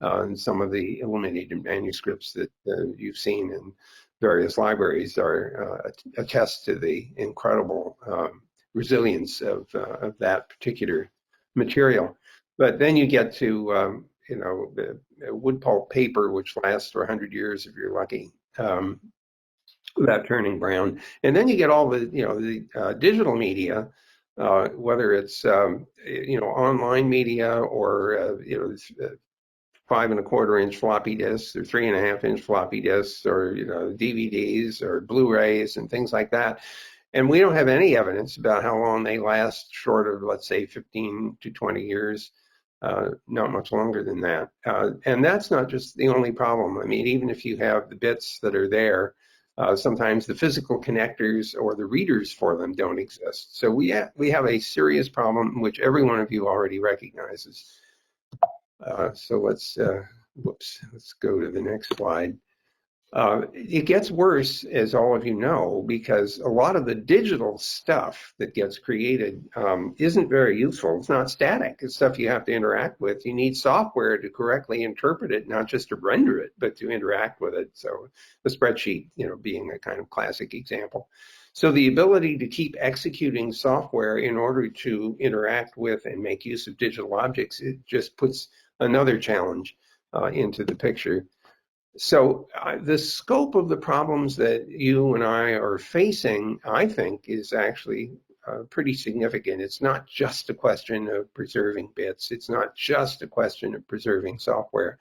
And some of the illuminated manuscripts that you've seen in various libraries are attest to the incredible resilience of that particular material. But then you get to the wood pulp paper, which lasts for 100 years if you're lucky, without turning brown. And then you get all the the digital media, whether it's online media or 5¼ inch floppy disks or 3½ inch floppy disks or DVDs or Blu-rays and things like that. And we don't have any evidence about how long they last, short of, let's say, 15 to 20 years, not much longer than that. And that's not just the only problem. I mean, even if you have the bits that are there, sometimes the physical connectors or the readers for them don't exist. So we have a serious problem, which every one of you already recognizes. So let's go to the next slide. It gets worse, as all of you know, because a lot of the digital stuff that gets created isn't very useful. It's not static. It's stuff you have to interact with. You need software to correctly interpret it, not just to render it, but to interact with it. So the spreadsheet, being a kind of classic example. So the ability to keep executing software in order to interact with and make use of digital objects, it just puts another challenge into the picture. So the scope of the problems that you and I are facing, I think, is actually pretty significant. It's not just a question of preserving bits. It's not just a question of preserving software,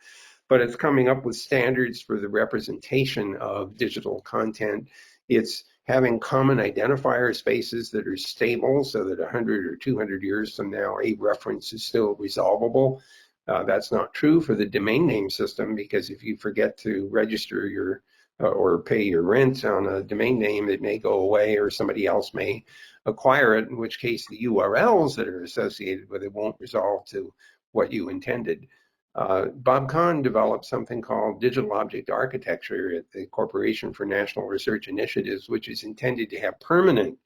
but it's coming up with standards for the representation of digital content. It's having common identifier spaces that are stable so that 100 or 200 years from now, a reference is still resolvable. That's not true for the domain name system, because if you forget to register your or pay your rent on a domain name, it may go away or somebody else may acquire it, in which case the URLs that are associated with it won't resolve to what you intended. Bob Kahn developed something called Digital Object Architecture at the Corporation for National Research Initiatives, which is intended to have permanent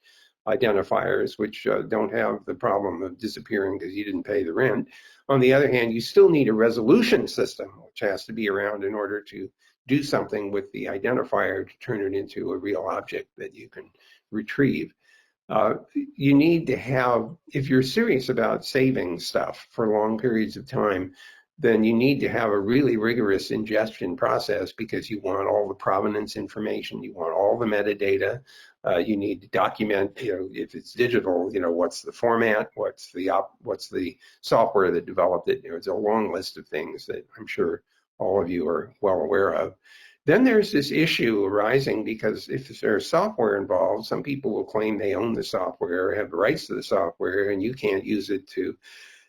identifiers, which don't have the problem of disappearing because you didn't pay the rent. On the other hand, you still need a resolution system, which has to be around in order to do something with the identifier to turn it into a real object that you can retrieve. You need to have, if you're serious about saving stuff for long periods of time, then you need to have a really rigorous ingestion process, because you want all the provenance information, you want all the metadata. You need to document, if it's digital, what's the format, what's the software that developed it. It's a long list of things that I'm sure all of you are well aware of. Then there's this issue arising because if there's software involved, some people will claim they own the software, have the rights to the software, and you can't use it to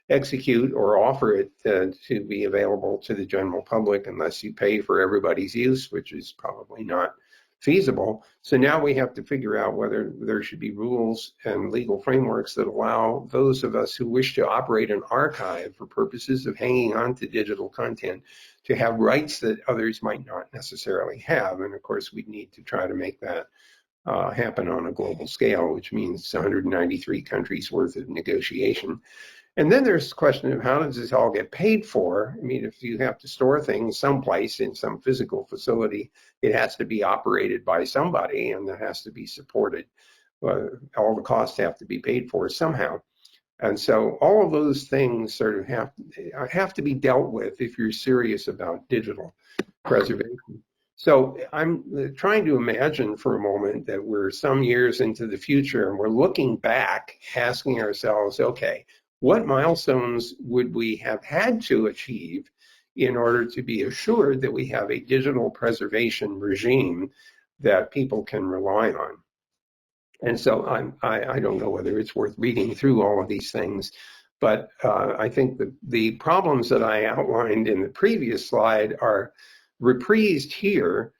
execute or offer it to be available to the general public unless you pay for everybody's use, which is probably not feasible. So now we have to figure out whether there should be rules and legal frameworks that allow those of us who wish to operate an archive for purposes of hanging on to digital content to have rights that others might not necessarily have. And of course, we need to try to make that happen on a global scale, which means 193 countries worth of negotiation. And then there's the question of how does this all get paid for? I mean, if you have to store things someplace in some physical facility, it has to be operated by somebody and it has to be supported. All the costs have to be paid for somehow. And so all of those things sort of have to be dealt with if you're serious about digital preservation. So I'm trying to imagine for a moment that we're some years into the future and we're looking back, asking ourselves, okay, what milestones would we have had to achieve in order to be assured that we have a digital preservation regime that people can rely on? And so I don't know whether it's worth reading through all of these things, but I think the problems that I outlined in the previous slide are reprised here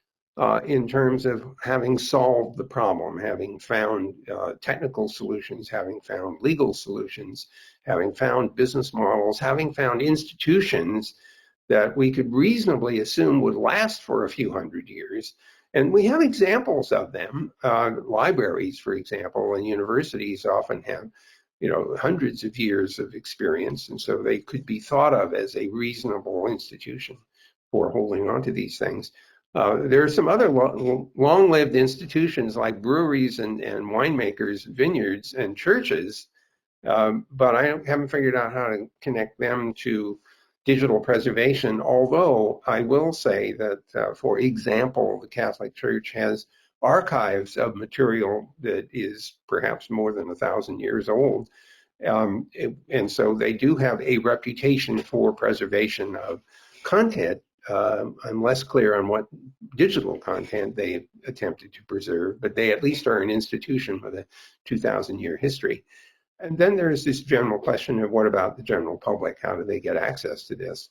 in terms of having solved the problem, having found technical solutions, having found legal solutions, having found business models, having found institutions that we could reasonably assume would last for a few hundred years. And we have examples of them. Libraries, for example, and universities often have, hundreds of years of experience, and so they could be thought of as a reasonable institution for holding on to these things. There are some other long-lived institutions like breweries and winemakers, vineyards, and churches, but I haven't figured out how to connect them to digital preservation, although I will say that, for example, the Catholic Church has archives of material that is perhaps more than 1,000 years old. And so they do have a reputation for preservation of content. I'm less clear on what digital content they attempted to preserve, but they at least are an institution with a 2,000-year history. And then there's this general question of what about the general public? How do they get access to this?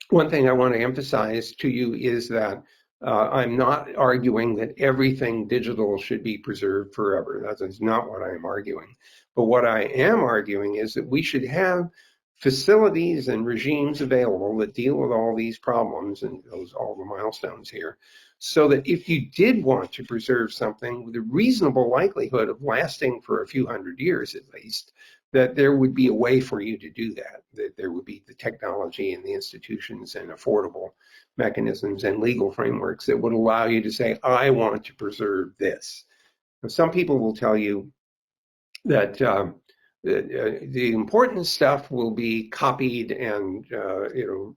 One thing I want to emphasize to you is that I'm not arguing that everything digital should be preserved forever. That is not what I am arguing. But what I am arguing is that we should have facilities and regimes available that deal with all these problems and all the milestones here, so that if you did want to preserve something with a reasonable likelihood of lasting for a few hundred years at least, that there would be a way for you to do that, that there would be the technology and the institutions and affordable mechanisms and legal frameworks that would allow you to say, I want to preserve this. Now, some people will tell you that the important stuff will be copied and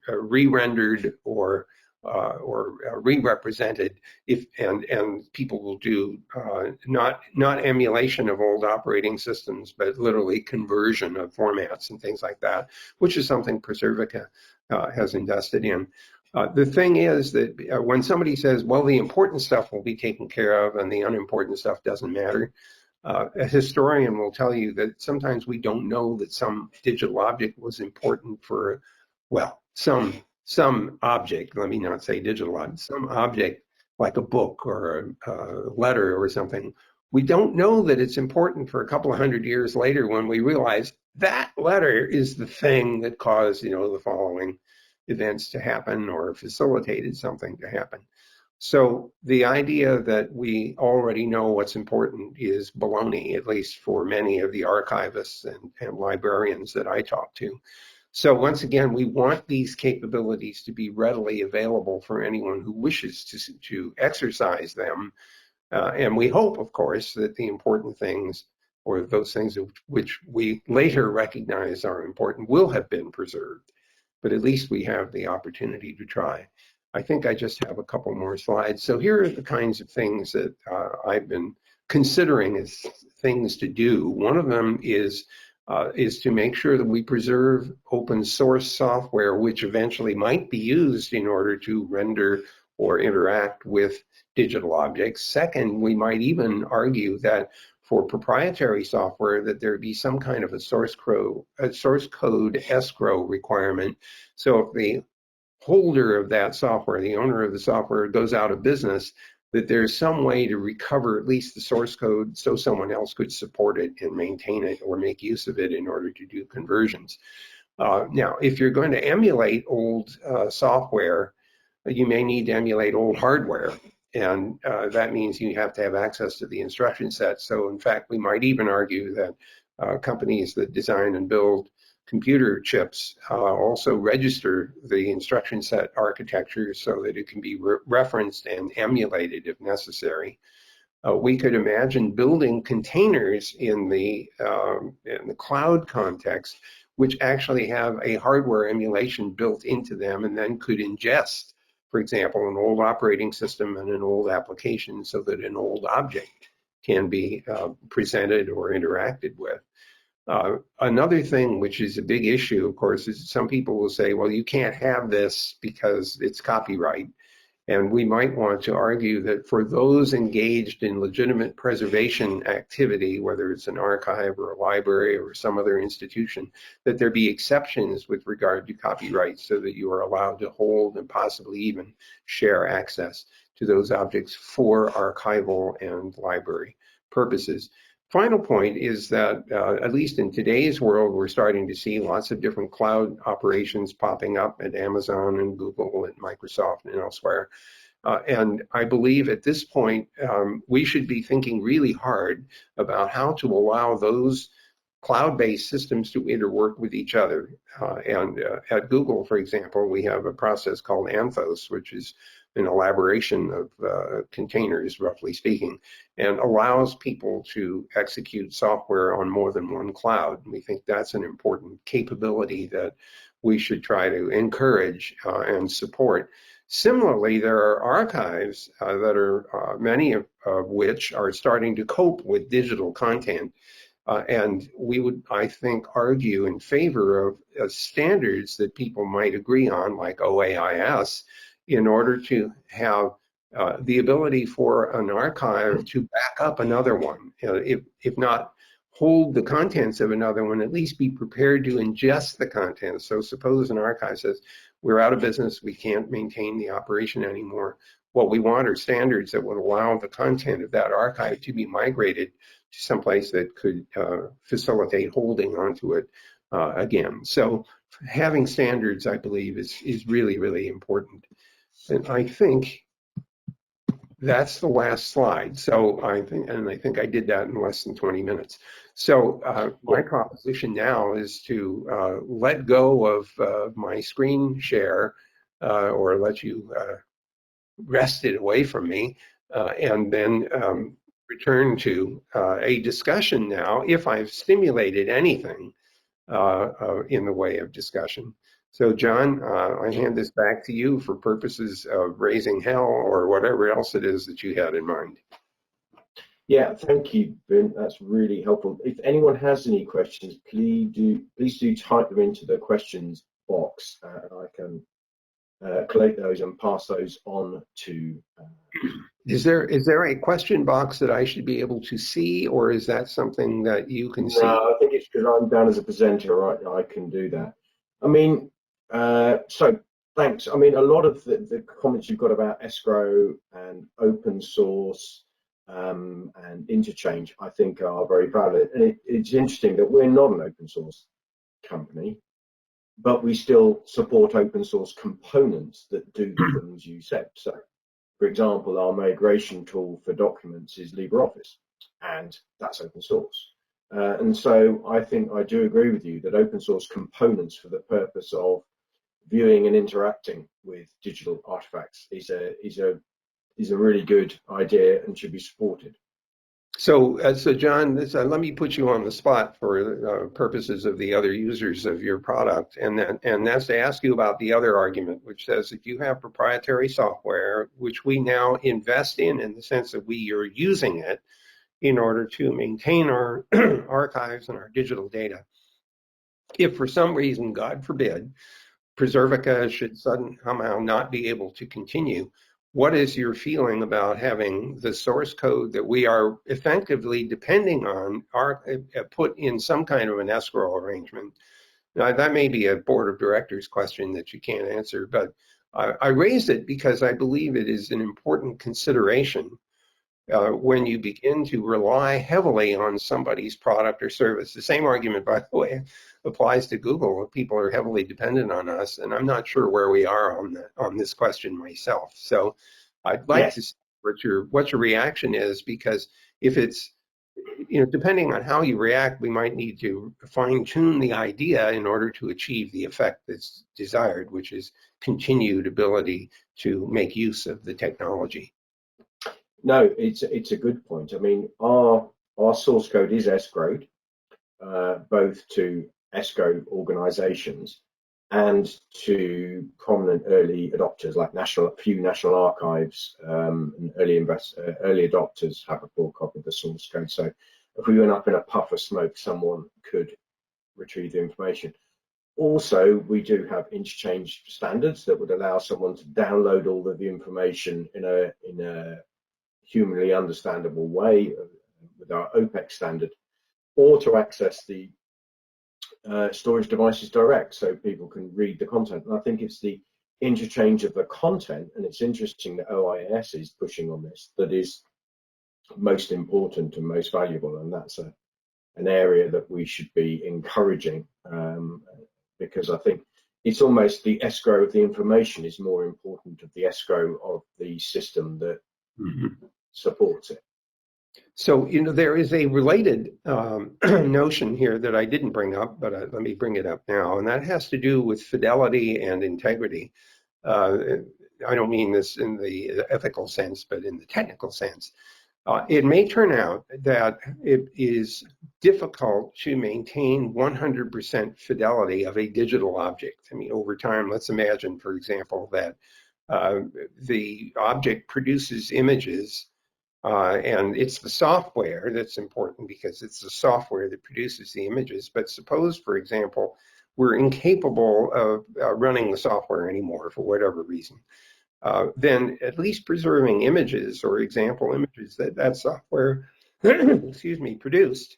re-rendered or re-represented and people will do not emulation of old operating systems, but literally conversion of formats and things like that, which is something Preservica has invested in. The thing is that when somebody says, well, the important stuff will be taken care of and the unimportant stuff doesn't matter, a historian will tell you that sometimes we don't know that some digital object was important for, well, some object, let me not say digital object, some object like a book or a letter or something. We don't know that it's important for a couple of hundred years later when we realize that letter is the thing that caused, the following events to happen or facilitated something to happen. So the idea that we already know what's important is baloney, at least for many of the archivists and librarians that I talk to. So once again, we want these capabilities to be readily available for anyone who wishes to exercise them. And we hope, of course, that the important things or those things which we later recognize are important will have been preserved. But at least we have the opportunity to try. I think I just have a couple more slides. So here are the kinds of things that I've been considering as things to do. One of them is to make sure that we preserve open source software, which eventually might be used in order to render or interact with digital objects. Second, we might even argue that for proprietary software, that there be some kind of a source code escrow requirement. So if the holder of that software, the owner of the software, goes out of business, that there's some way to recover at least the source code so someone else could support it and maintain it or make use of it in order to do conversions. Now, if you're going to emulate old software, you may need to emulate old hardware. And that means you have to have access to the instruction set. So in fact, we might even argue that companies that design and build computer chips also register the instruction set architecture so that it can be referenced and emulated if necessary. We could imagine building containers in the cloud context, which actually have a hardware emulation built into them and then could ingest, for example, an old operating system and an old application so that an old object can be presented or interacted with. Another thing which is a big issue, of course, is some people will say, well, you can't have this because it's copyright. And we might want to argue that for those engaged in legitimate preservation activity, whether it's an archive or a library or some other institution, that there be exceptions with regard to copyright so that you are allowed to hold and possibly even share access to those objects for archival and library purposes. Final point is that, at least in today's world, we're starting to see lots of different cloud operations popping up at Amazon and Google and Microsoft and elsewhere. And I believe at this point, we should be thinking really hard about how to allow those cloud-based systems to interwork with each other. And at Google, for example, we have a process called Anthos, which is an elaboration of containers, roughly speaking, and allows people to execute software on more than one cloud. And we think that's an important capability that we should try to encourage and support. Similarly, there are archives that are, many of which are starting to cope with digital content. And we would, I think, argue in favor of standards that people might agree on, like OAIS, in order to have the ability for an archive to back up another one, if not hold the contents of another one, at least be prepared to ingest the contents. So suppose an archive says, we're out of business, we can't maintain the operation anymore. What we want are standards that would allow the content of that archive to be migrated to someplace that could facilitate holding onto it again. So having standards, I believe, is really, really important. And I think That's the last slide. So I think I did that in less than 20 minutes. So my proposition now is to let go of my screen share or let you wrest it away from me and then return to a discussion now if I've stimulated anything in the way of discussion. So John, I hand this back to you for purposes of raising hell or whatever else it is that you had in mind. Yeah, thank you, Ben. That's really helpful. If anyone has any questions, please do type them into the questions box, and I can collate those and pass those on to. Is there a question box that I should be able to see, or is that something that you can see? No, I think it's because I'm down as a presenter, right? I can do that. I mean, so thanks. I mean, a lot of the comments you've got about escrow and open source and interchange, I think, are very valid. And it's interesting that we're not an open source company, but we still support open source components that do the things you said. So, for example, our migration tool for documents is LibreOffice, and that's open source. And so I think I do agree with you that open source components for the purpose of viewing and interacting with digital artifacts is a really good idea and should be supported. So, John, let me put you on the spot for purposes of the other users of your product, and that's to ask you about the other argument, which says if you have proprietary software, which we now invest in the sense that we are using it in order to maintain our archives and our digital data, if for some reason, God forbid, Preservica should somehow not be able to continue, what is your feeling about having the source code that we are effectively depending on put in some kind of an escrow arrangement? Now, that may be a board of directors question that you can't answer, but I raised it because I believe it is an important consideration when you begin to rely heavily on somebody's product or service. The same argument, by the way, applies to Google. People are heavily dependent on us, and I'm not sure where we are on this question myself. So I'd like to see what your reaction is, because if it's, depending on how you react, we might need to fine-tune the idea in order to achieve the effect that's desired, which is continued ability to make use of the technology. No, it's a good point. I mean, our source code is escrowed, both to escrow organizations and to prominent early adopters like few national archives and early adopters have a full copy of the source code. So if we went up in a puff of smoke, someone could retrieve the information. Also, we do have interchange standards that would allow someone to download all of the information in a humanly understandable way with our OPEX standard, or to access the storage devices direct so people can read the content. And I think it's the interchange of the content, and it's interesting that OIS is pushing on this, that is most important and most valuable, and that's an area that we should be encouraging, because I think it's almost the escrow of the information is more important of the escrow of the system that supports it. So, there is a related notion here that I didn't bring up, but let me bring it up now, and that has to do with fidelity and integrity. I don't mean this in the ethical sense, but in the technical sense. It may turn out that it is difficult to maintain 100% fidelity of a digital object. I mean, over time, let's imagine, for example, that the object produces images, and it's the software that's important because it's the software that produces the images. But suppose, for example, we're incapable of running the software anymore for whatever reason. Then at least preserving images or example images that software produced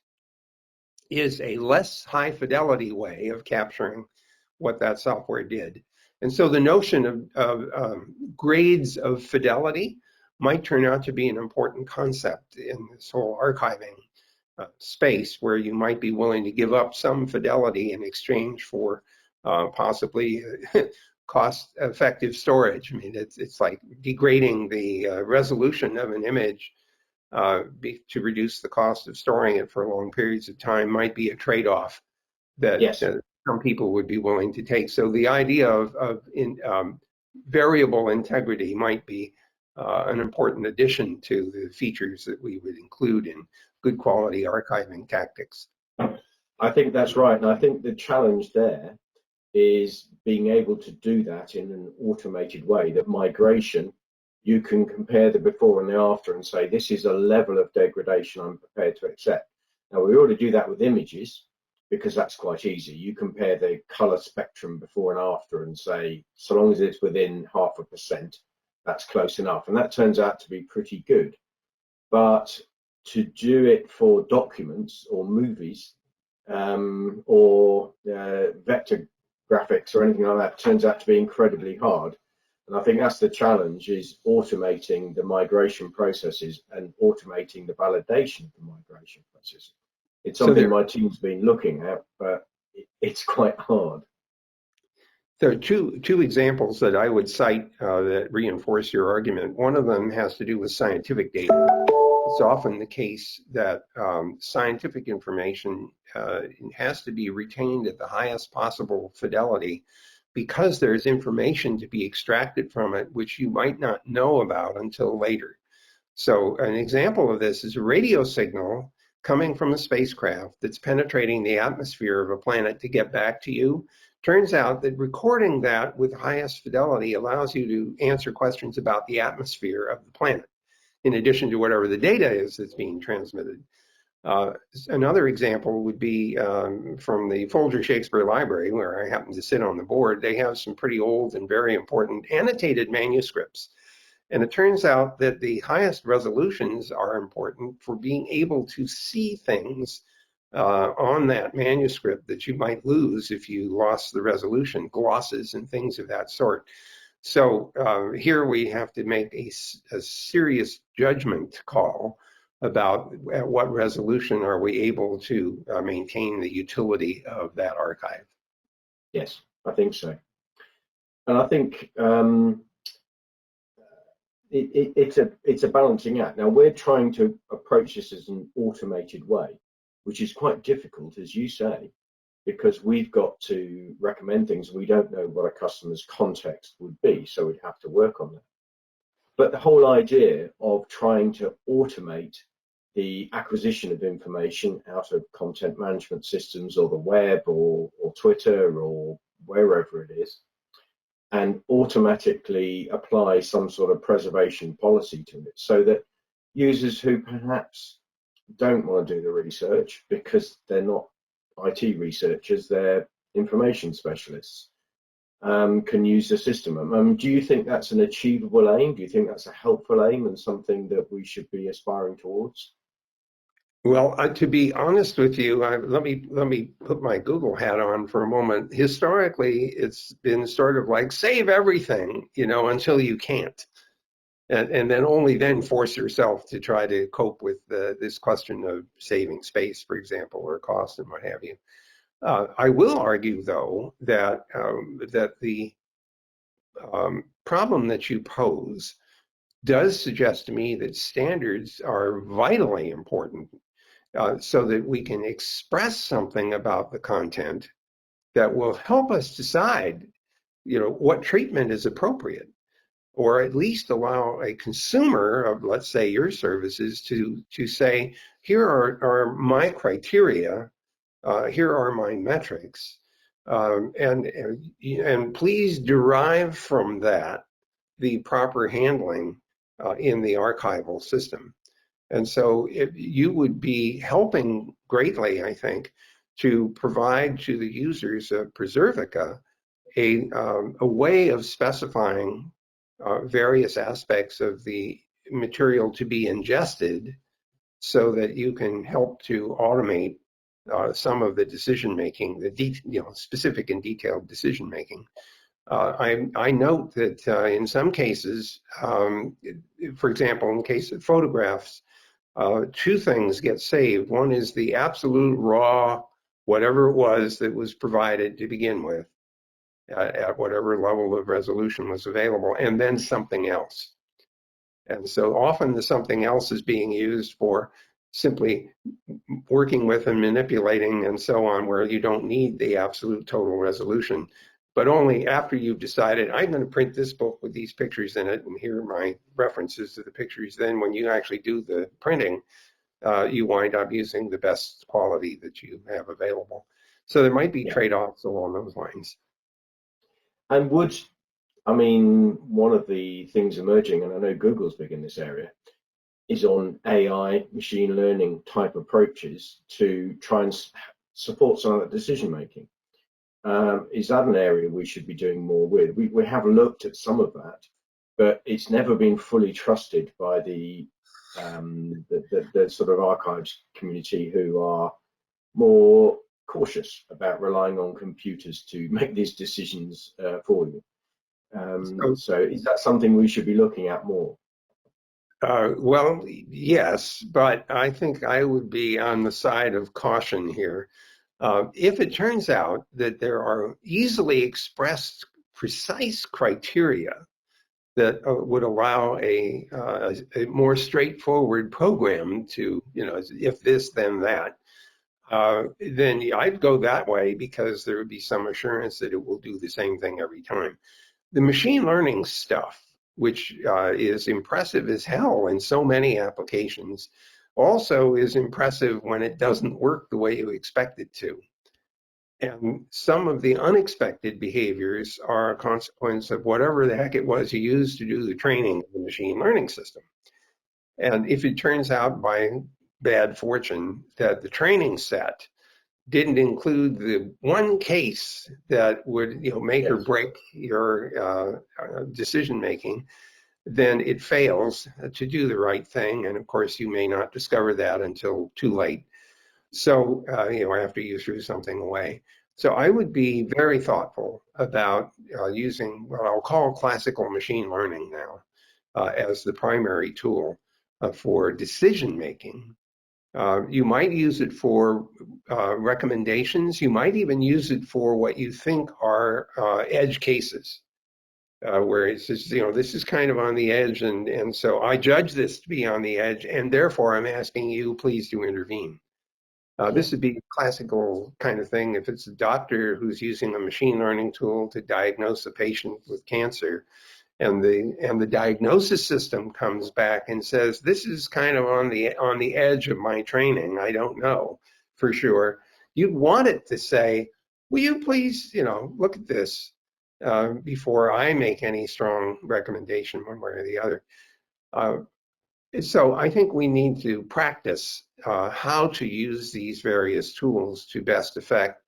is a less high fidelity way of capturing what that software did. And so the notion of grades of fidelity might turn out to be an important concept in this whole archiving space, where you might be willing to give up some fidelity in exchange for possibly cost-effective storage. I mean, it's like degrading the resolution of an image to reduce the cost of storing it for long periods of time might be a trade-off that Yes. some people would be willing to take. So the idea of variable integrity might be an important addition to the features that we would include in good quality archiving tactics. I think that's right. And I think the challenge there is being able to do that in an automated way, that migration, you can compare the before and the after and say, this is a level of degradation I'm prepared to accept. Now, we already do that with images because that's quite easy. You compare the color spectrum before and after and say, so long as it's within 0.5%, that's close enough. And that turns out to be pretty good. But to do it for documents or movies or vector graphics or anything like that turns out to be incredibly hard. And I think that's the challenge, is automating the migration processes and automating the validation of the migration process. It's something my team's been looking at, but it's quite hard. There are two examples that I would cite that reinforce your argument. One of them has to do with scientific data. It's often the case that scientific information has to be retained at the highest possible fidelity because there's information to be extracted from it which you might not know about until later. So an example of this is a radio signal coming from a spacecraft that's penetrating the atmosphere of a planet to get back to you. Turns out that recording that with highest fidelity allows you to answer questions about the atmosphere of the planet, in addition to whatever the data is that's being transmitted. Another example would be from the Folger Shakespeare Library, where I happen to sit on the board. They have some pretty old and very important annotated manuscripts. And it turns out that the highest resolutions are important for being able to see things on that manuscript that you might lose if you lost the resolution, glosses and things of that sort. So here we have to make a serious judgment call about at what resolution are we able to maintain the utility of that archive. Yes, I think so. And I think it's a balancing act. Now, we're trying to approach this as an automated way, which is quite difficult, as you say, because we've got to recommend things. We don't know what a customer's context would be, so we'd have to work on that. But the whole idea of trying to automate the acquisition of information out of content management systems or the web or Twitter or wherever it is, and automatically apply some sort of preservation policy to it, so that users who perhaps don't want to do the research because they're not IT researchers, they're information specialists, can use the system. Do you think that's an achievable aim? Do you think that's a helpful aim and something that we should be aspiring towards? Well, to be honest with you, let me put my Google hat on for a moment. Historically, it's been sort of like save everything, until you can't, and then only then force yourself to try to cope with this question of saving space, for example, or cost and what have you. I will argue, though, that the problem that you pose does suggest to me that standards are vitally important. So that we can express something about the content that will help us decide, what treatment is appropriate, or at least allow a consumer of, let's say, your services to say, here are my criteria, here are my metrics, and please derive from that the proper handling in the archival system. And so you would be helping greatly, I think, to provide to the users of Preservica a way of specifying various aspects of the material to be ingested, so that you can help to automate some of the decision making, the specific and detailed decision making. I note that in some cases, for example, in case of photographs, two things get saved. One is the absolute raw, whatever it was that was provided to begin with. at whatever level of resolution was available, and then something else. And so often the something else is being used for simply working with and manipulating and so on, where you don't need the absolute total resolution, but only after you've decided, I'm going to print this book with these pictures in it, and here are my references to the pictures. Then when you actually do the printing, you wind up using the best quality that you have available. So there might be trade-offs along those lines. And one of the things emerging, and I know Google's big in this area, is on AI, machine learning type approaches to try and support some of that decision making. Is that an area we should be doing more with? We have looked at some of that, but it's never been fully trusted by the sort of archives community, who are more cautious about relying on computers to make these decisions for you. So is that something we should be looking at more? Well, yes, but I think I would be on the side of caution here. If it turns out that there are easily expressed precise criteria that would allow a more straightforward program to, if this, then that, then I'd go that way, because there would be some assurance that it will do the same thing every time. The machine learning stuff, which is impressive as hell in so many applications, also is impressive when it doesn't work the way you expect it to. And some of the unexpected behaviors are a consequence of whatever the heck it was you used to do the training of the machine learning system. And if it turns out by bad fortune that the training set didn't include the one case that would make or break your decision making, then it fails to do the right thing. And of course, you may not discover that until too late. So, after you threw something away. So I would be very thoughtful about using what I'll call classical machine learning now as the primary tool for decision making. You might use it for recommendations. You might even use it for what you think are edge cases, where it says, this is kind of on the edge, and so I judge this to be on the edge, and therefore I'm asking you please to intervene. This would be a classical kind of thing if it's a doctor who's using a machine learning tool to diagnose a patient with cancer, and the diagnosis system comes back and says, this is kind of on the edge of my training, I don't know for sure. You'd want it to say, will you please, look at this before I make any strong recommendation one way or the other. So I think we need to practice how to use these various tools to best effect,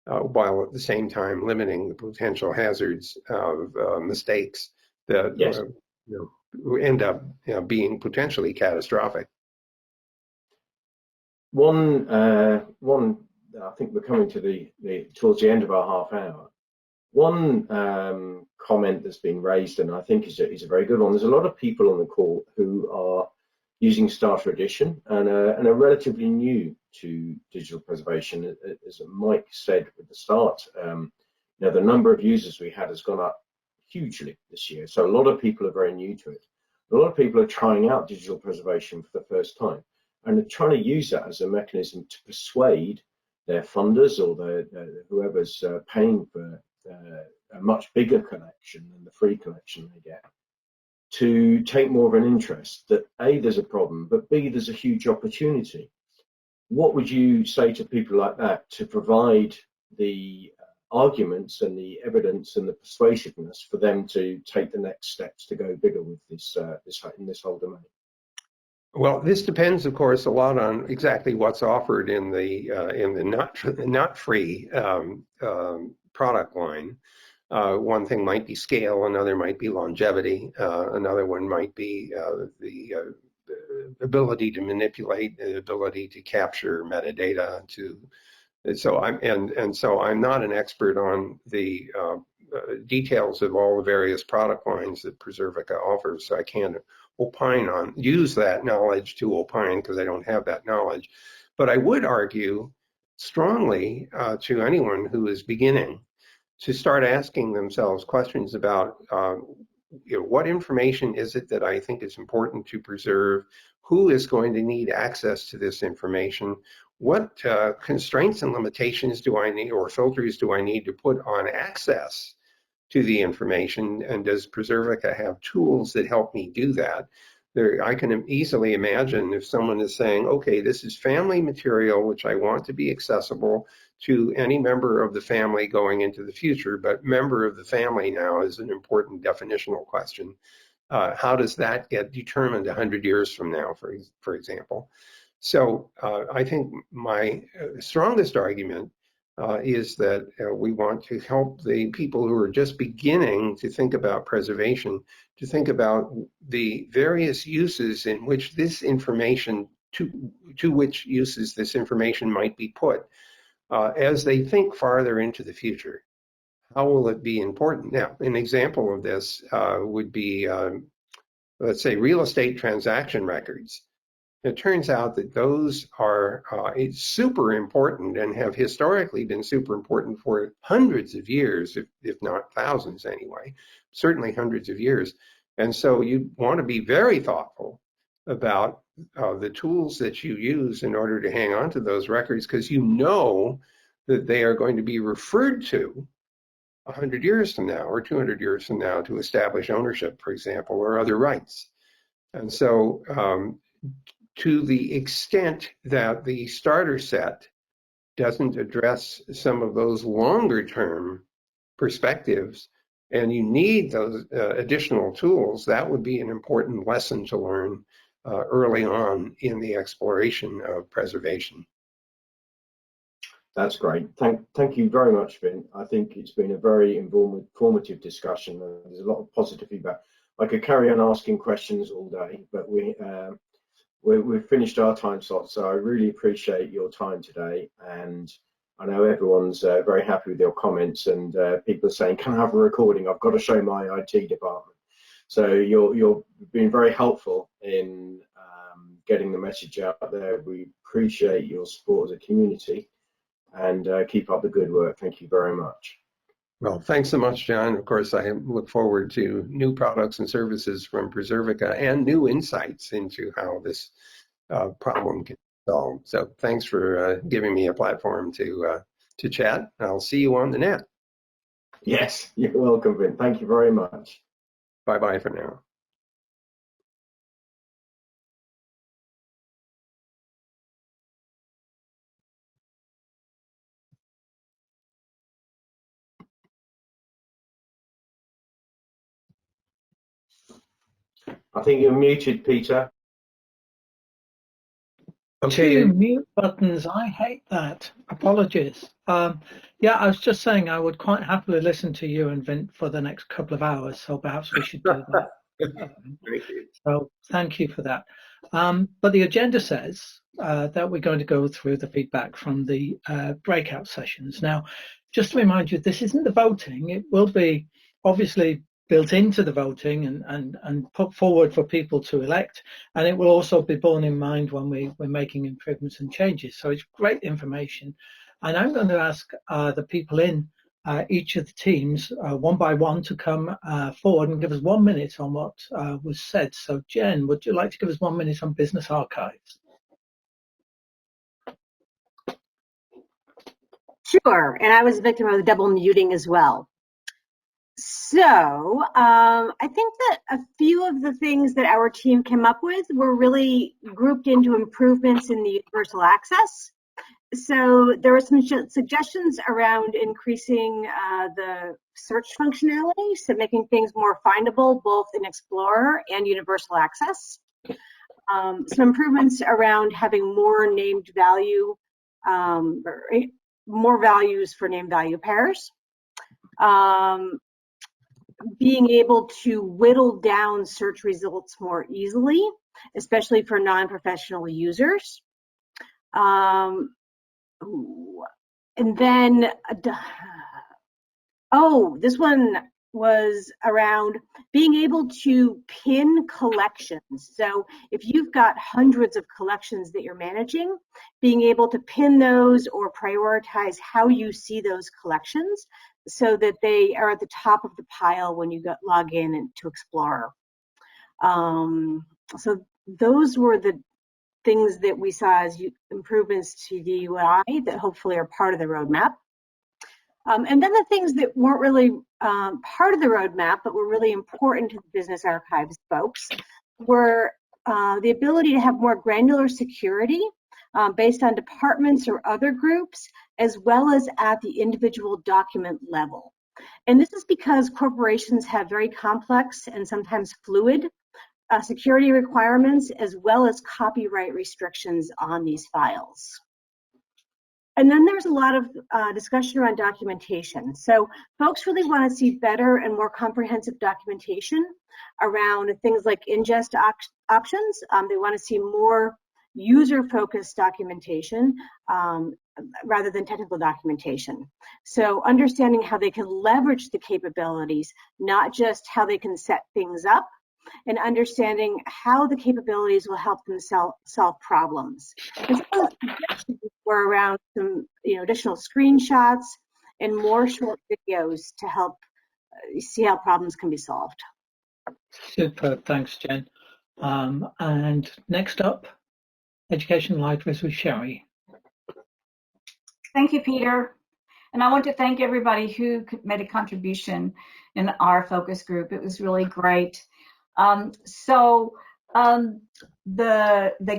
while at the same time limiting the potential hazards of mistakes that end up being potentially catastrophic. One, I think we're coming to towards the end of our half hour. One comment that's been raised, and I think is a very good one. There's a lot of people on the call who are using Starter Edition and are relatively new to digital preservation. As Mike said at the start, the number of users we had has gone up hugely this year. So a lot of people are very new to it. A lot of people are trying out digital preservation for the first time, and are trying to use that as a mechanism to persuade their funders or whoever's paying for a much bigger collection than the free collection they get, to take more of an interest that A, there's a problem, but B, there's a huge opportunity. What would you say to people like that to provide the arguments and the evidence and the persuasiveness for them to take the next steps to go bigger with this in this whole domain? Well, this depends, of course, a lot on exactly what's offered in the not free product line. One thing might be scale, another might be longevity, another one might be the ability to manipulate, the ability to capture metadata. So I'm not an expert on the details of all the various product lines that Preservica offers, so I can't use that knowledge to opine, because I don't have that knowledge. But I would argue strongly to anyone who is beginning to start asking themselves questions about what information is it that I think is important to preserve? Who is going to need access to this information? What constraints and limitations do I need, or filters do I need to put on access to the information? And does Preservica have tools that help me do that? I can easily imagine if someone is saying, okay, this is family material which I want to be accessible to any member of the family going into the future, but member of the family now is an important definitional question. How does that get determined 100 years from now, for example? So I think my strongest argument is that we want to help the people who are just beginning to think about preservation, to think about the various uses in which this information, to which uses this information might be put as they think farther into the future. How will it be important? Now, an example of this would be, let's say, real estate transaction records. It turns out that those are super important and have historically been super important for hundreds of years, if not thousands anyway, certainly hundreds of years. And so you want to be very thoughtful about the tools that you use in order to hang on to those records, because you know that they are going to be referred to 100 years from now or 200 years from now to establish ownership, for example, or other rights. And so to the extent that the starter set doesn't address some of those longer term perspectives, and you need those additional tools, that would be an important lesson to learn early on in the exploration of preservation. That's great. Thank you very much, Vin. I think it's been a very informative discussion. There's a lot of positive feedback. I could carry on asking questions all day, but we've finished our time slot, so I really appreciate your time today. And I know everyone's very happy with your comments, and people are saying, can I have a recording? I've got to show my IT department. So you're being very helpful in getting the message out there. We appreciate your support as a community, and keep up the good work. Thank you very much. Well, thanks so much, John. Of course, I look forward to new products and services from Preservica and new insights into how this problem can be solved. So thanks for giving me a platform to chat. I'll see you on the net. Yes, you're welcome, Vin. Thank you very much. Bye-bye for now. I think you're muted, Peter. Two mute buttons. I hate that. Apologies. Yeah, I was just saying I would quite happily listen to you and Vint for the next couple of hours, so perhaps we should do that. Thank you. So thank you for that. But the agenda says that we're going to go through the feedback from the breakout sessions. Now, just to remind you, this isn't the voting. It will be obviously built into the voting and put forward for people to elect, and it will also be borne in mind when we're making improvements and changes. So it's great information, and I'm going to ask the people in each of the teams one by one to come forward and give us 1 minute on what was said. So Jen, would you like to give us 1 minute on business archives? Sure, and I was a victim of the double muting as well. So I think that a few of the things that our team came up with were really grouped into improvements in the universal access. So there were some suggestions around increasing the search functionality, so making things more findable both in Explorer and universal access. Some improvements around having more named value, or more values for named value pairs. Being able to whittle down search results more easily, especially for non-professional users. And then, this one was around being able to pin collections. So if you've got hundreds of collections that you're managing, being able to pin those or prioritize how you see those collections so that they are at the top of the pile when you log in to Explorer. So those were the things that we saw as improvements to the UI that hopefully are part of the roadmap. And then the things that weren't really part of the roadmap, but were really important to the business archives folks, were the ability to have more granular security based on departments or other groups, as well as at the individual document level. And this is because corporations have very complex and sometimes fluid security requirements, as well as copyright restrictions on these files. And then there's a lot of discussion around documentation. So folks really want to see better and more comprehensive documentation around things like ingest options. They want to see more user-focused documentation rather than technical documentation. So understanding how they can leverage the capabilities, not just how they can set things up, and understanding how the capabilities will help them solve problems. And some of the suggestions were around some additional screenshots and more short videos to help see how problems can be solved. Super, thanks, Jen. And next up, Education Libraries with Sherry. Thank you, Peter. And I want to thank everybody who made a contribution in our focus group. It was really great. The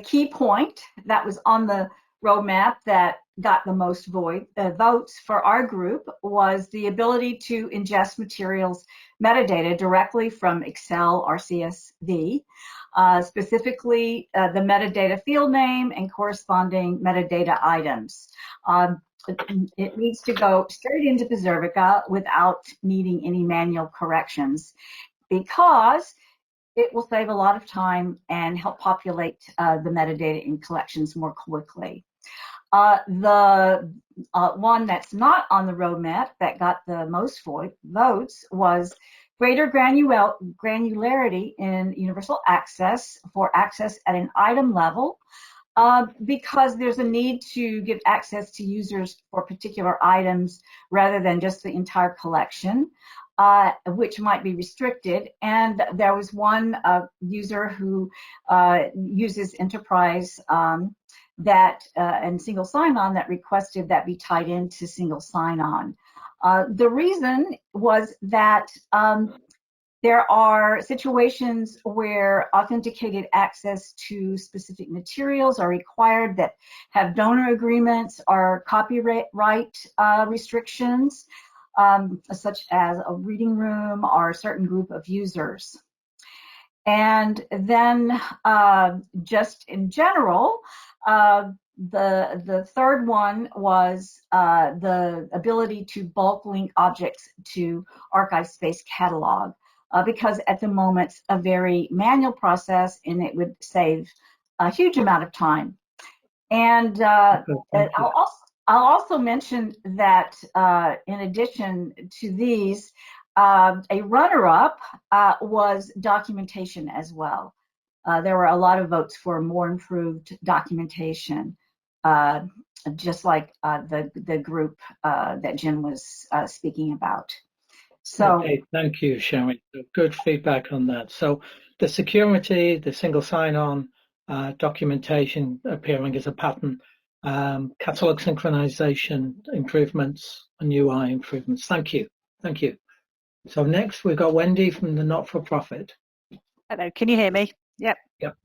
key point that was on the roadmap that got the most votes for our group was the ability to ingest materials metadata directly from Excel or CSV, specifically the metadata field name and corresponding metadata items. It needs to go straight into Preservica without needing any manual corrections, because it will save a lot of time and help populate the metadata in collections more quickly. The one that's not on the roadmap that got the most votes was greater granularity in universal access for access at an item level, because there's a need to give access to users for particular items rather than just the entire collection. Which might be restricted. And there was one user who uses Enterprise and single sign-on that requested that be tied into single sign-on. The reason was that there are situations where authenticated access to specific materials are required that have donor agreements or copyright restrictions, such as a reading room or a certain group of users. And then just in general, the third one was the ability to bulk link objects to archive space catalog, because at the moment it's a very manual process and it would save a huge amount of time. And I'll also mention that in addition to these, a runner-up was documentation as well. There were a lot of votes for more improved documentation, just like the group that Jen was speaking about. So, okay, thank you, Sherry. Good feedback on that. So the security, the single sign-on, documentation appearing as a pattern, catalog synchronization improvements, and UI improvements. Thank you. Thank you. So next we've got Wendy from the Not-for-Profit. Hello, can you hear me? Yep. Yep.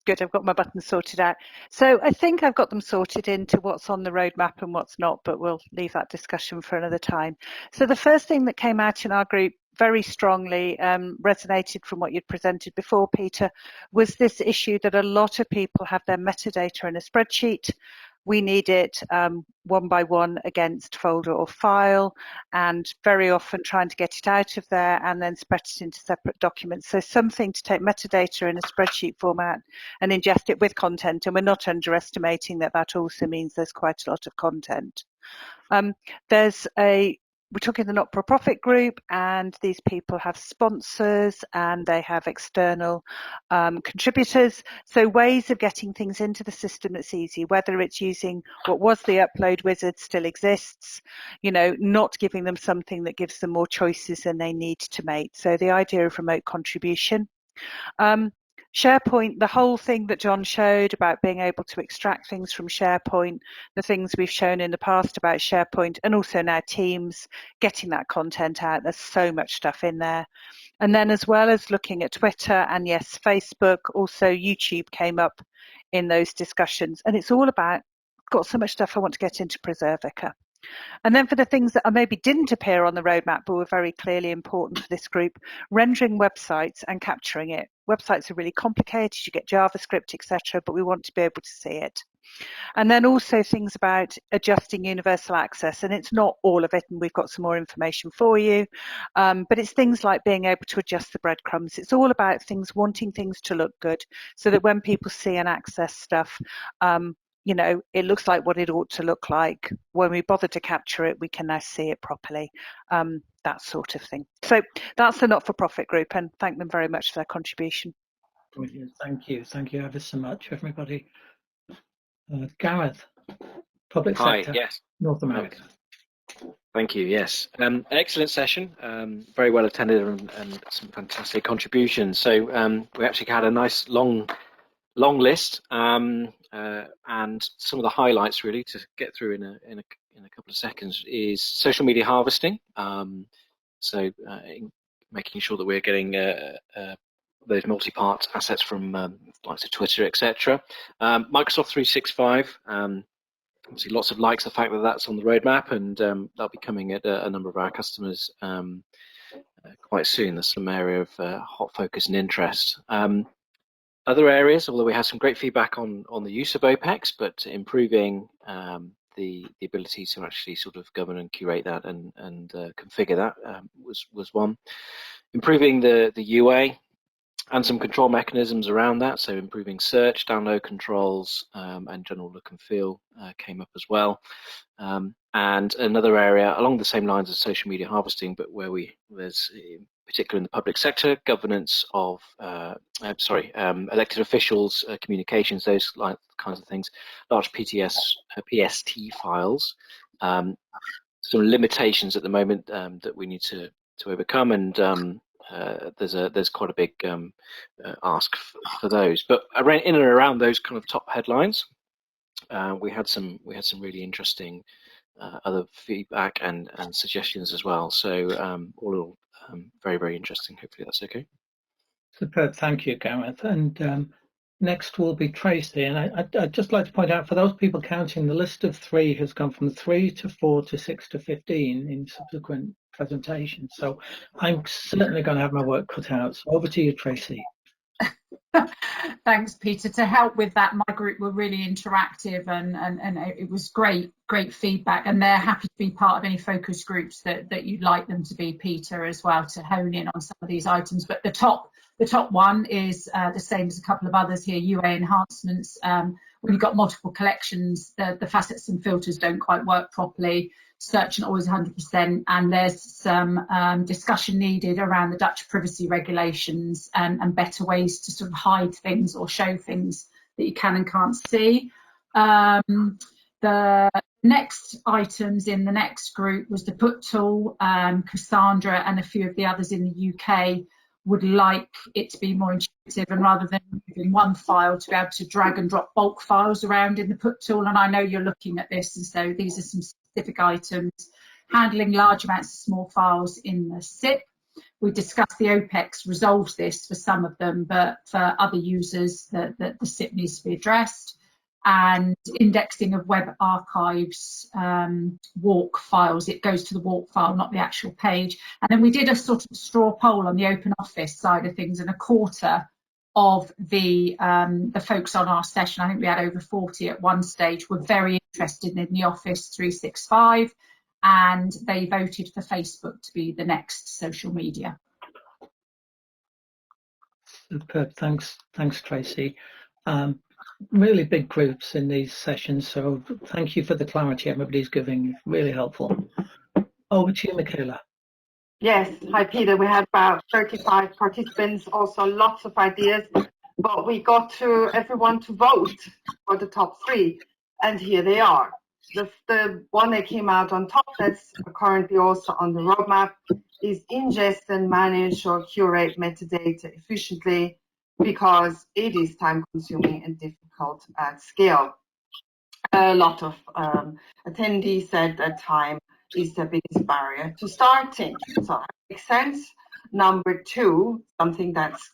Good, I've got my buttons sorted out. So I think I've got them sorted into what's on the roadmap and what's not, but we'll leave that discussion for another time. So the first thing that came out in our group very strongly resonated from what you'd presented before, Peter, was this issue that a lot of people have their metadata in a spreadsheet. We need it one by one against folder or file, and very often trying to get it out of there and then spread it into separate documents. So something to take metadata in a spreadsheet format and ingest it with content. And we're not underestimating that that also means there's quite a lot of content. There's a we're talking the not-for-profit group, and these people have sponsors and they have external contributors. So ways of getting things into the system that's easy, whether it's using what was the upload wizard still exists, you know, not giving them something that gives them more choices than they need to make. So the idea of remote contribution. SharePoint, the whole thing that John showed about being able to extract things from SharePoint, the things we've shown in the past about SharePoint, and also now Teams, getting that content out. There's so much stuff in there. And then as well as looking at Twitter and yes, Facebook, also YouTube came up in those discussions. And it's all about, got so much stuff I want to get into Preservica. And then for the things that maybe didn't appear on the roadmap but were very clearly important for this group, rendering websites and capturing it. Websites are really complicated, you get JavaScript, etc., but we want to be able to see it. And then also things about adjusting universal access, and it's not all of it, and we've got some more information for you, but it's things like being able to adjust the breadcrumbs. It's all about things, wanting things to look good, so that when people see and access stuff, you know, it looks like what it ought to look like. When we bother to capture it, we can now see it properly, that sort of thing. So that's the not-for-profit group, and thank them very much for their contribution. Brilliant. Thank you ever so much, everybody. Gareth, public sector. Hi, yes. North America. Thank you, yes. Excellent session, very well attended and some fantastic contributions. So we actually had a nice long list and some of the highlights really to get through in a couple of seconds is social media harvesting. Making sure that we're getting those multi-part assets from like Twitter, etc. Microsoft 365. Obviously, lots of likes the fact that that's on the roadmap, and that'll be coming at a number of our customers quite soon. There's some area of hot focus and interest. Other areas, although we had some great feedback on the use of OPEX, but improving the ability to actually sort of govern and curate that and configure that was one. Improving the UA and some control mechanisms around that, so improving search, download controls, and general look and feel came up as well. And another area along the same lines as social media harvesting, but where there's particularly in the public sector, governance of elected officials, communications, those kinds of things, large PST files, some limitations at the moment that we need to overcome, and there's quite a big ask for those. But in and around those kind of top headlines, we had some really interesting other feedback and suggestions as well. So all in all, very, very interesting. Hopefully that's okay. Superb, thank you, Gareth. And next will be Tracy. And I'd just like to point out, for those people counting, the list of 3 has gone from 3 to 4 to 6 to 15 in subsequent presentations. So I'm certainly going to have my work cut out. So over to you, Tracy. Thanks, Peter. To help with that, my group were really interactive and it was great feedback, and they're happy to be part of any focus groups that you'd like them to be, Peter, as well, to hone in on some of these items. But the top one is the same as a couple of others here, UA enhancements. When you've got multiple collections, the facets and filters don't quite work properly. Search not always 100%, and there's some discussion needed around the Dutch privacy regulations and better ways to sort of hide things or show things that you can and can't see. The next items in the next group was the put tool. Cassandra and a few of the others in the UK would like it to be more intuitive, and rather than in one file, to be able to drag and drop bulk files around in the put tool. And I know you're looking at this, and so these are some specific items. Handling large amounts of small files in the SIP. We discussed the OPEX resolves this for some of them, but for other users, the SIP needs to be addressed. And indexing of web archives walk files. It goes to the walk file, not the actual page. And then we did a sort of straw poll on the Open Office side of things, and a quarter of the folks on our session, I think we had over 40 at one stage, were very interested in the Office 365, and they voted for Facebook to be the next social media. Superb, thanks Tracy. Really big groups in these sessions, so thank you for the clarity everybody's giving, really helpful. Over to you, Michaela. Yes, hi Peter. We had about 35 participants, also lots of ideas, but we got to everyone to vote for the top 3, and here they are. The one that came out on top, that's currently also on the roadmap, is ingest and manage or curate metadata efficiently, because it is time consuming and difficult at scale. A lot of attendees said that time is the biggest barrier to starting. So that makes sense. Number 2, something that's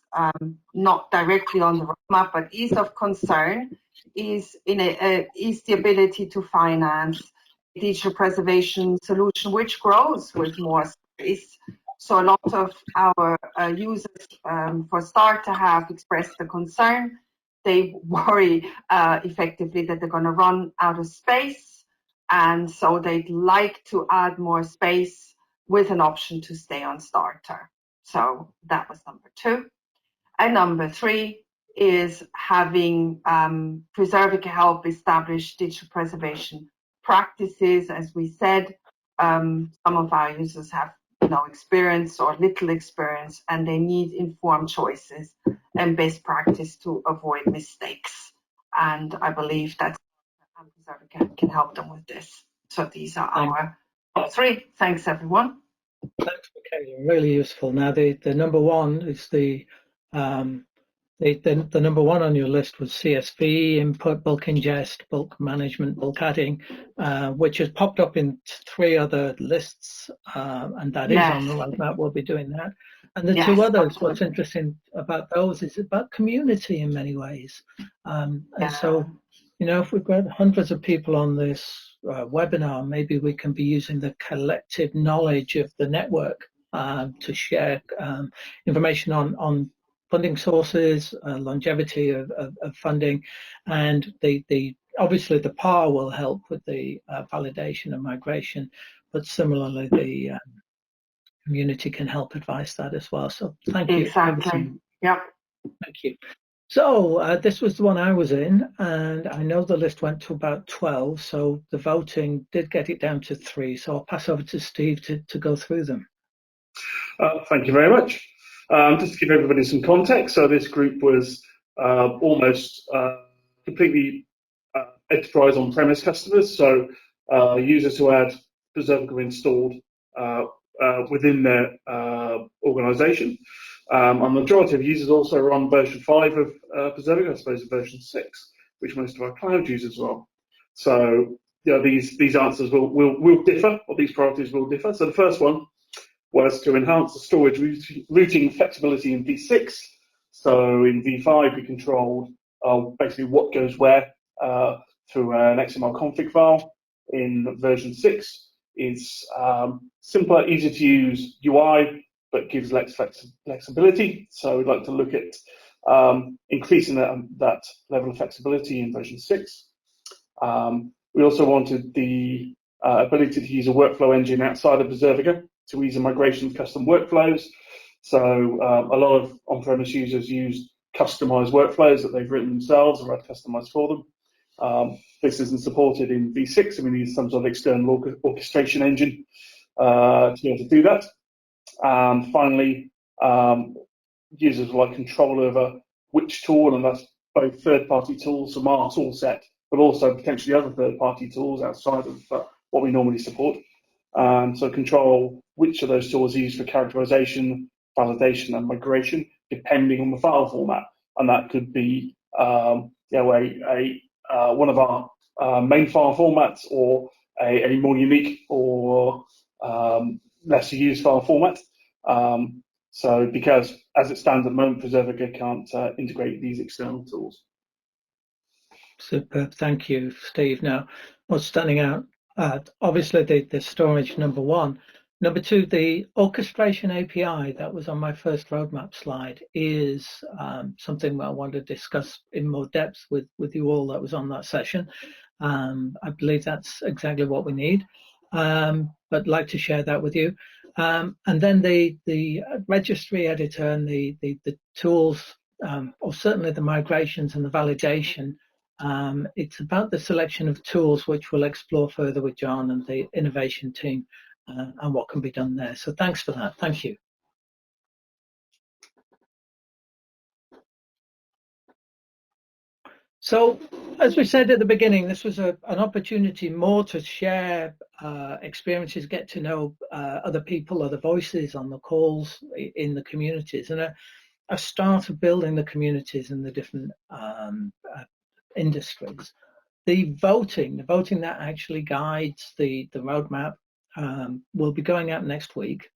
not directly on the roadmap but is of concern, is the ability to finance digital preservation solution, which grows with more space. So a lot of our users, for Starter, have expressed the concern. They worry effectively that they're going to run out of space, and so they'd like to add more space with an option to stay on Starter. So that was number 2. And number 3 is having Preservica help establish digital preservation practices. As we said, some of our users have no experience or little experience, and they need informed choices and best practice to avoid mistakes. And I believe that Preservica can help them with this. So these are our top 3. Thanks, everyone. Thanks, Michaela. Really useful. Now, the number 1 is the number 1 on your list was CSV, input, bulk ingest, bulk management, bulk adding, which has popped up in 3 other lists, and that is on the roadmap. We'll be doing that. And the 2 others, what's interesting about those is about community in many ways. And so, you know, if we've got hundreds of people on this webinar, maybe we can be using the collective knowledge of the network to share information on funding sources, longevity of funding, and obviously the PAR will help with the validation and migration, but similarly the community can help advise that as well. So thank you. Exactly. Yep. Thank you. So this was the one I was in, and I know the list went to about 12, so the voting did get it down to 3. So I'll pass over to Steve to go through them. Thank you very much. Just to give everybody some context, so this group was almost completely enterprise on-premise customers, so users who had Preservica installed within their organization. A majority of users also are on version 5 of Preservica, I suppose version 6, which most of our cloud users are on. So you know, these answers will differ, or these priorities will differ. So the first one was to enhance the storage routing flexibility in V6. So in V5, we controlled basically what goes where through an XML config file. In version 6, it's simpler, easier to use UI, but gives less flexibility. So we'd like to look at increasing that level of flexibility in version 6. We also wanted the ability to use a workflow engine outside of Preservica to ease the migration of custom workflows. So a lot of on-premise users use customized workflows that they've written themselves or had customized for them. This isn't supported in V6, and we need some sort of external orchestration engine to be able to do that. And finally, users would like control over which tool, and that's both third-party tools from our tool set, but also potentially other third-party tools outside of what we normally support. So control which of those tools are used for characterization, validation, and migration, depending on the file format. And that could be one of our main file formats, or a more unique or lesser used file format. So because as it stands at the moment, Preservica can't integrate these external tools. Superb, thank you, Steve. Now, what's standing out? Obviously, the storage, number 1. Number 2, the orchestration API that was on my first roadmap slide is something that I want to discuss in more depth with you all that was on that session. I believe that's exactly what we need, but I'd like to share that with you. And then the registry editor and the tools, or certainly the migrations and the validation. It's about the selection of tools which we'll explore further with John and the innovation team. and what can be done there. So thanks for that. Thank you. So, as we said at the beginning, this was an opportunity more to share experiences, get to know other people, other voices on the calls in the communities, and a start of building the communities in the different industries. The voting that actually guides the roadmap will be going out next week.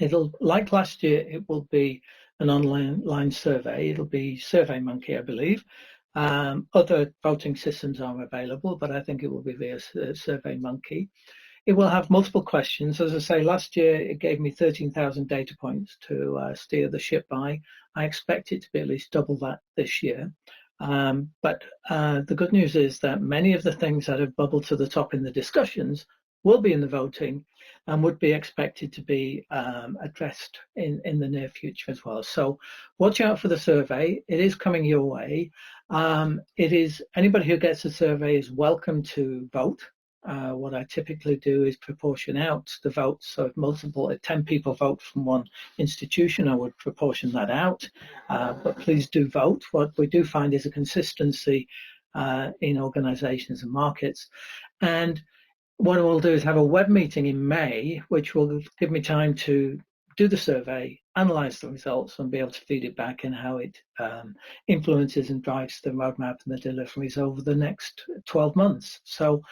It'll, like last year, it will be an online survey. It'll be SurveyMonkey, I believe. Other voting systems are available, but I think it will be via SurveyMonkey. It will have multiple questions. As I say, last year it gave me 13,000 data points to steer the ship by. I expect it to be at least double that this year. But the good news is that many of the things that have bubbled to the top in the discussions will be in the voting and would be expected to be addressed in the near future as well. So watch out for the survey. It is coming your way. It is, anybody who gets the survey is welcome to vote. What I typically do is proportion out the votes. So if 10 people vote from one institution, I would proportion that out. But please do vote. What we do find is a consistency in organizations and markets. And what we'll do is have a web meeting in May, which will give me time to do the survey, analyze the results, and be able to feed it back and how it influences and drives the roadmap and the deliveries over the next 12 months. So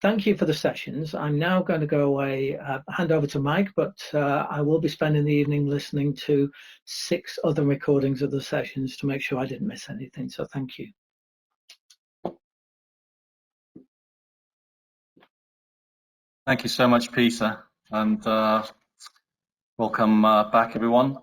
thank you for the sessions. I'm now going to go away, hand over to Mike, but I will be spending the evening listening to 6 other recordings of the sessions to make sure I didn't miss anything. So thank you. Thank you so much, Peter, and welcome back, everyone.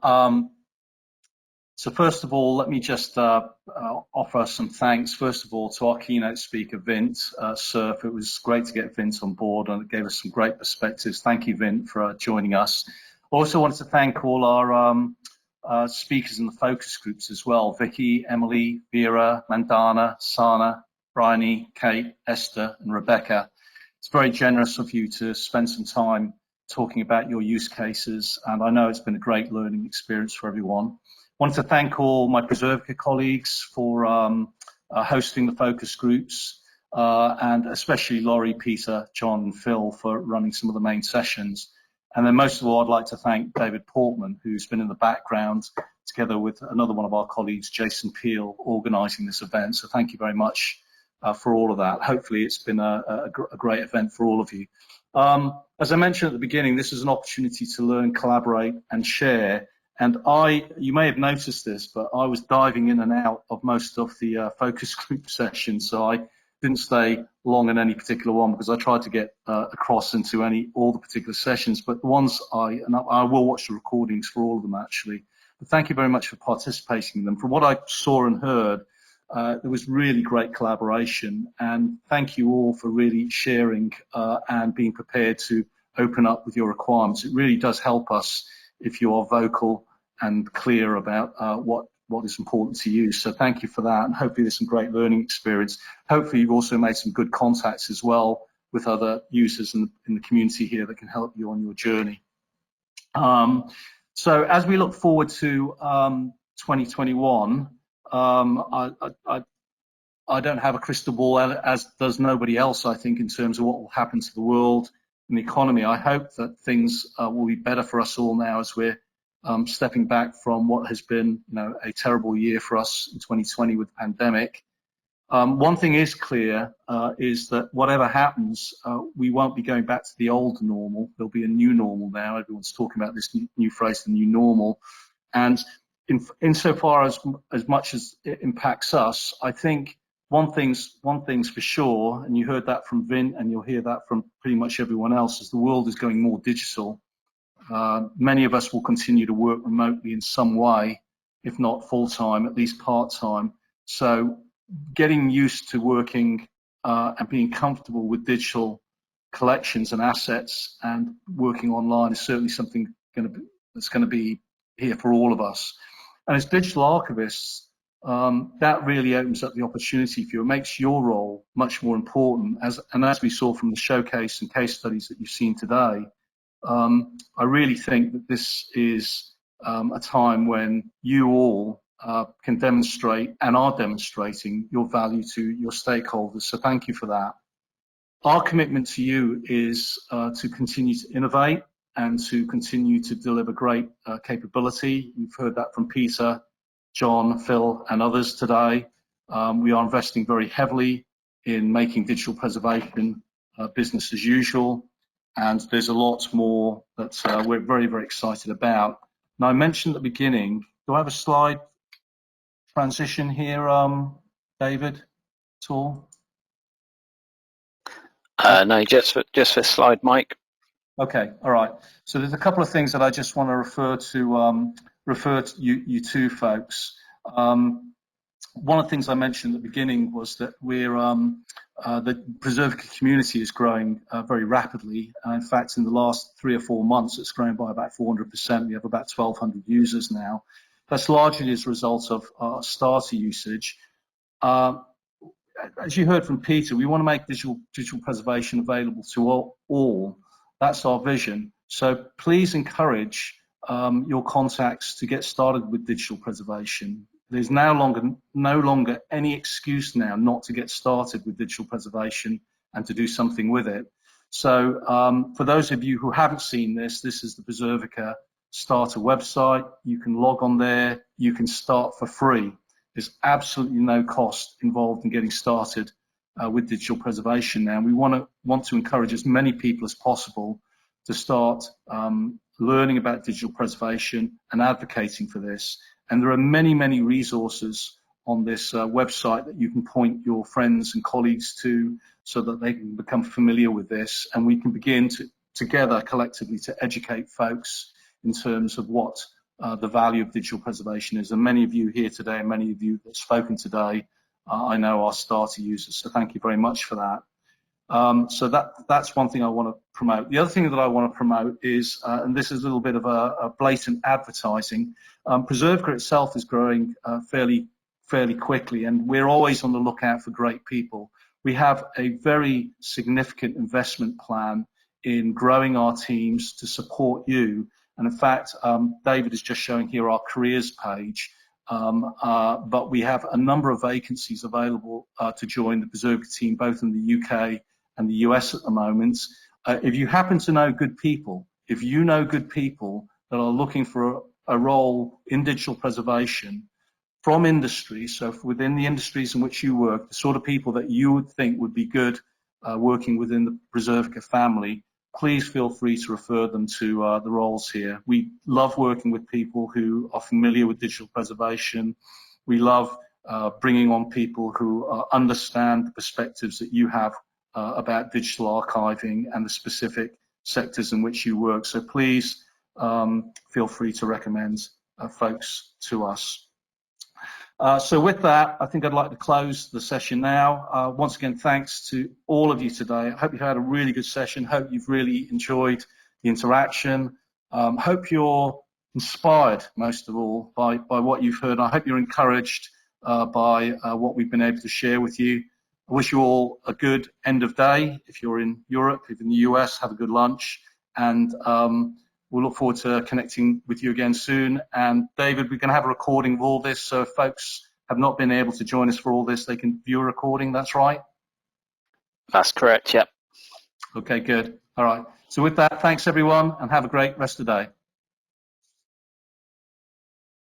So first of all, let me just offer some thanks, first of all, to our keynote speaker, Vint Cerf. It was great to get Vint on board, and it gave us some great perspectives. Thank you, Vint, for joining us. Also wanted to thank all our speakers in the focus groups as well, Vicky, Emily, Vera, Mandana, Sana, Bryony, Kate, Esther, and Rebecca. It's very generous of you to spend some time talking about your use cases, and I know it's been a great learning experience for everyone. I want to thank all my Preservica colleagues for hosting the focus groups, and especially Laurie, Peter, John, and Phil for running some of the main sessions. And then most of all, I'd like to thank David Portman, who's been in the background together with another one of our colleagues, Jason Peel, organising this event. So thank you very much for all of that. Hopefully it's been a great event for all of you. As I mentioned at the beginning, this is an opportunity to learn, collaborate, and share. And you may have noticed this, but I was diving in and out of most of the focus group sessions, so I didn't stay long in any particular one because I tried to get across into all the particular sessions. But the ones and I will watch the recordings for all of them actually. But thank you very much for participating in them. From what I saw and heard, there was really great collaboration, and thank you all for really sharing and being prepared to open up with your requirements. It really does help us if you are vocal and clear about what is important to you. So thank you for that, and hopefully there's some great learning experience. Hopefully you've also made some good contacts as well with other users in the community here that can help you on your journey. So as we look forward to 2021, I don't have a crystal ball, as does nobody else, I think, in terms of what will happen to the world and the economy. I hope that things will be better for us all now as we're stepping back from what has been, a terrible year for us in 2020 with the pandemic. One thing is clear, is that whatever happens, we won't be going back to the old normal. There'll be a new normal now. Everyone's talking about this new phrase, the new normal. And insofar as much as it impacts us, I think one thing's for sure, and you heard that from Vint, and you'll hear that from pretty much everyone else, is the world is going more digital. Many of us will continue to work remotely in some way, if not full-time, at least part-time. So getting used to working and being comfortable with digital collections and assets and working online is certainly something that's going to be here for all of us. And as digital archivists, that really opens up the opportunity for you. It makes your role much more important. As we saw from the showcase and case studies that you've seen today, I really think that this is a time when you all can demonstrate and are demonstrating your value to your stakeholders. So thank you for that. Our commitment to you is to continue to innovate and to continue to deliver great capability. You've heard that from Peter, John, Phil, and others today. We are investing very heavily in making digital preservation business as usual, and there's a lot more that we're very, very excited about. Now, I mentioned at the beginning, do I have a slide transition here, David, at all? No, just for slide, Mike. Okay, all right. So there's a couple of things that I just want to refer to you two folks. One of the things I mentioned at the beginning was that the Preservica community is growing very rapidly. In fact, in the last 3 or 4 months, it's grown by about 400%. We have about 1,200 users now. That's largely as a result of our starter usage. As you heard from Peter, we want to make digital preservation available to all. That's our vision. So please encourage your contacts to get started with digital preservation. There's no longer any excuse now not to get started with digital preservation and to do something with it. So for those of you who haven't seen this, this is the Preservica starter website. You can log on there. You can start for free. There's absolutely no cost involved in getting started with digital preservation now. We want to encourage as many people as possible to start learning about digital preservation and advocating for this. And there are many, many resources on this website that you can point your friends and colleagues to so that they can become familiar with this, and we can begin to together collectively to educate folks in terms of what the value of digital preservation is. And many of you here today and many of you that have spoken today, I know are starter users, so thank you very much for that. So that's one thing I want to promote. The other thing that I want to promote is, and this is a little bit of a blatant advertising, Preservica itself is growing fairly quickly, and we're always on the lookout for great people. We have a very significant investment plan in growing our teams to support you. And in fact, David is just showing here our careers page, but we have a number of vacancies available to join the Preservica team, both in the UK and the US at the moment. If you happen to know good people, if you know good people that are looking for a role in digital preservation from industry, so within the industries in which you work, the sort of people that you would think would be good working within the Preservica family, please feel free to refer them to the roles here. We love working with people who are familiar with digital preservation. We love bringing on people who understand the perspectives that you have about digital archiving and the specific sectors in which you work. So please feel free to recommend folks to us. So with that, I think I'd like to close the session now. Once again, thanks to all of you today. I hope you've had a really good session. Hope you've really enjoyed the interaction. Hope you're inspired, most of all, by what you've heard. I hope you're encouraged by what we've been able to share with you. I wish you all a good end of day. If you're in Europe, if you're in the US, have a good lunch. And we'll look forward to connecting with you again soon. And David, we're going to have a recording of all this. So if folks have not been able to join us for all this, they can view a recording. That's right? That's correct, yep. Okay, good. All right. So with that, thanks everyone and have a great rest of the day.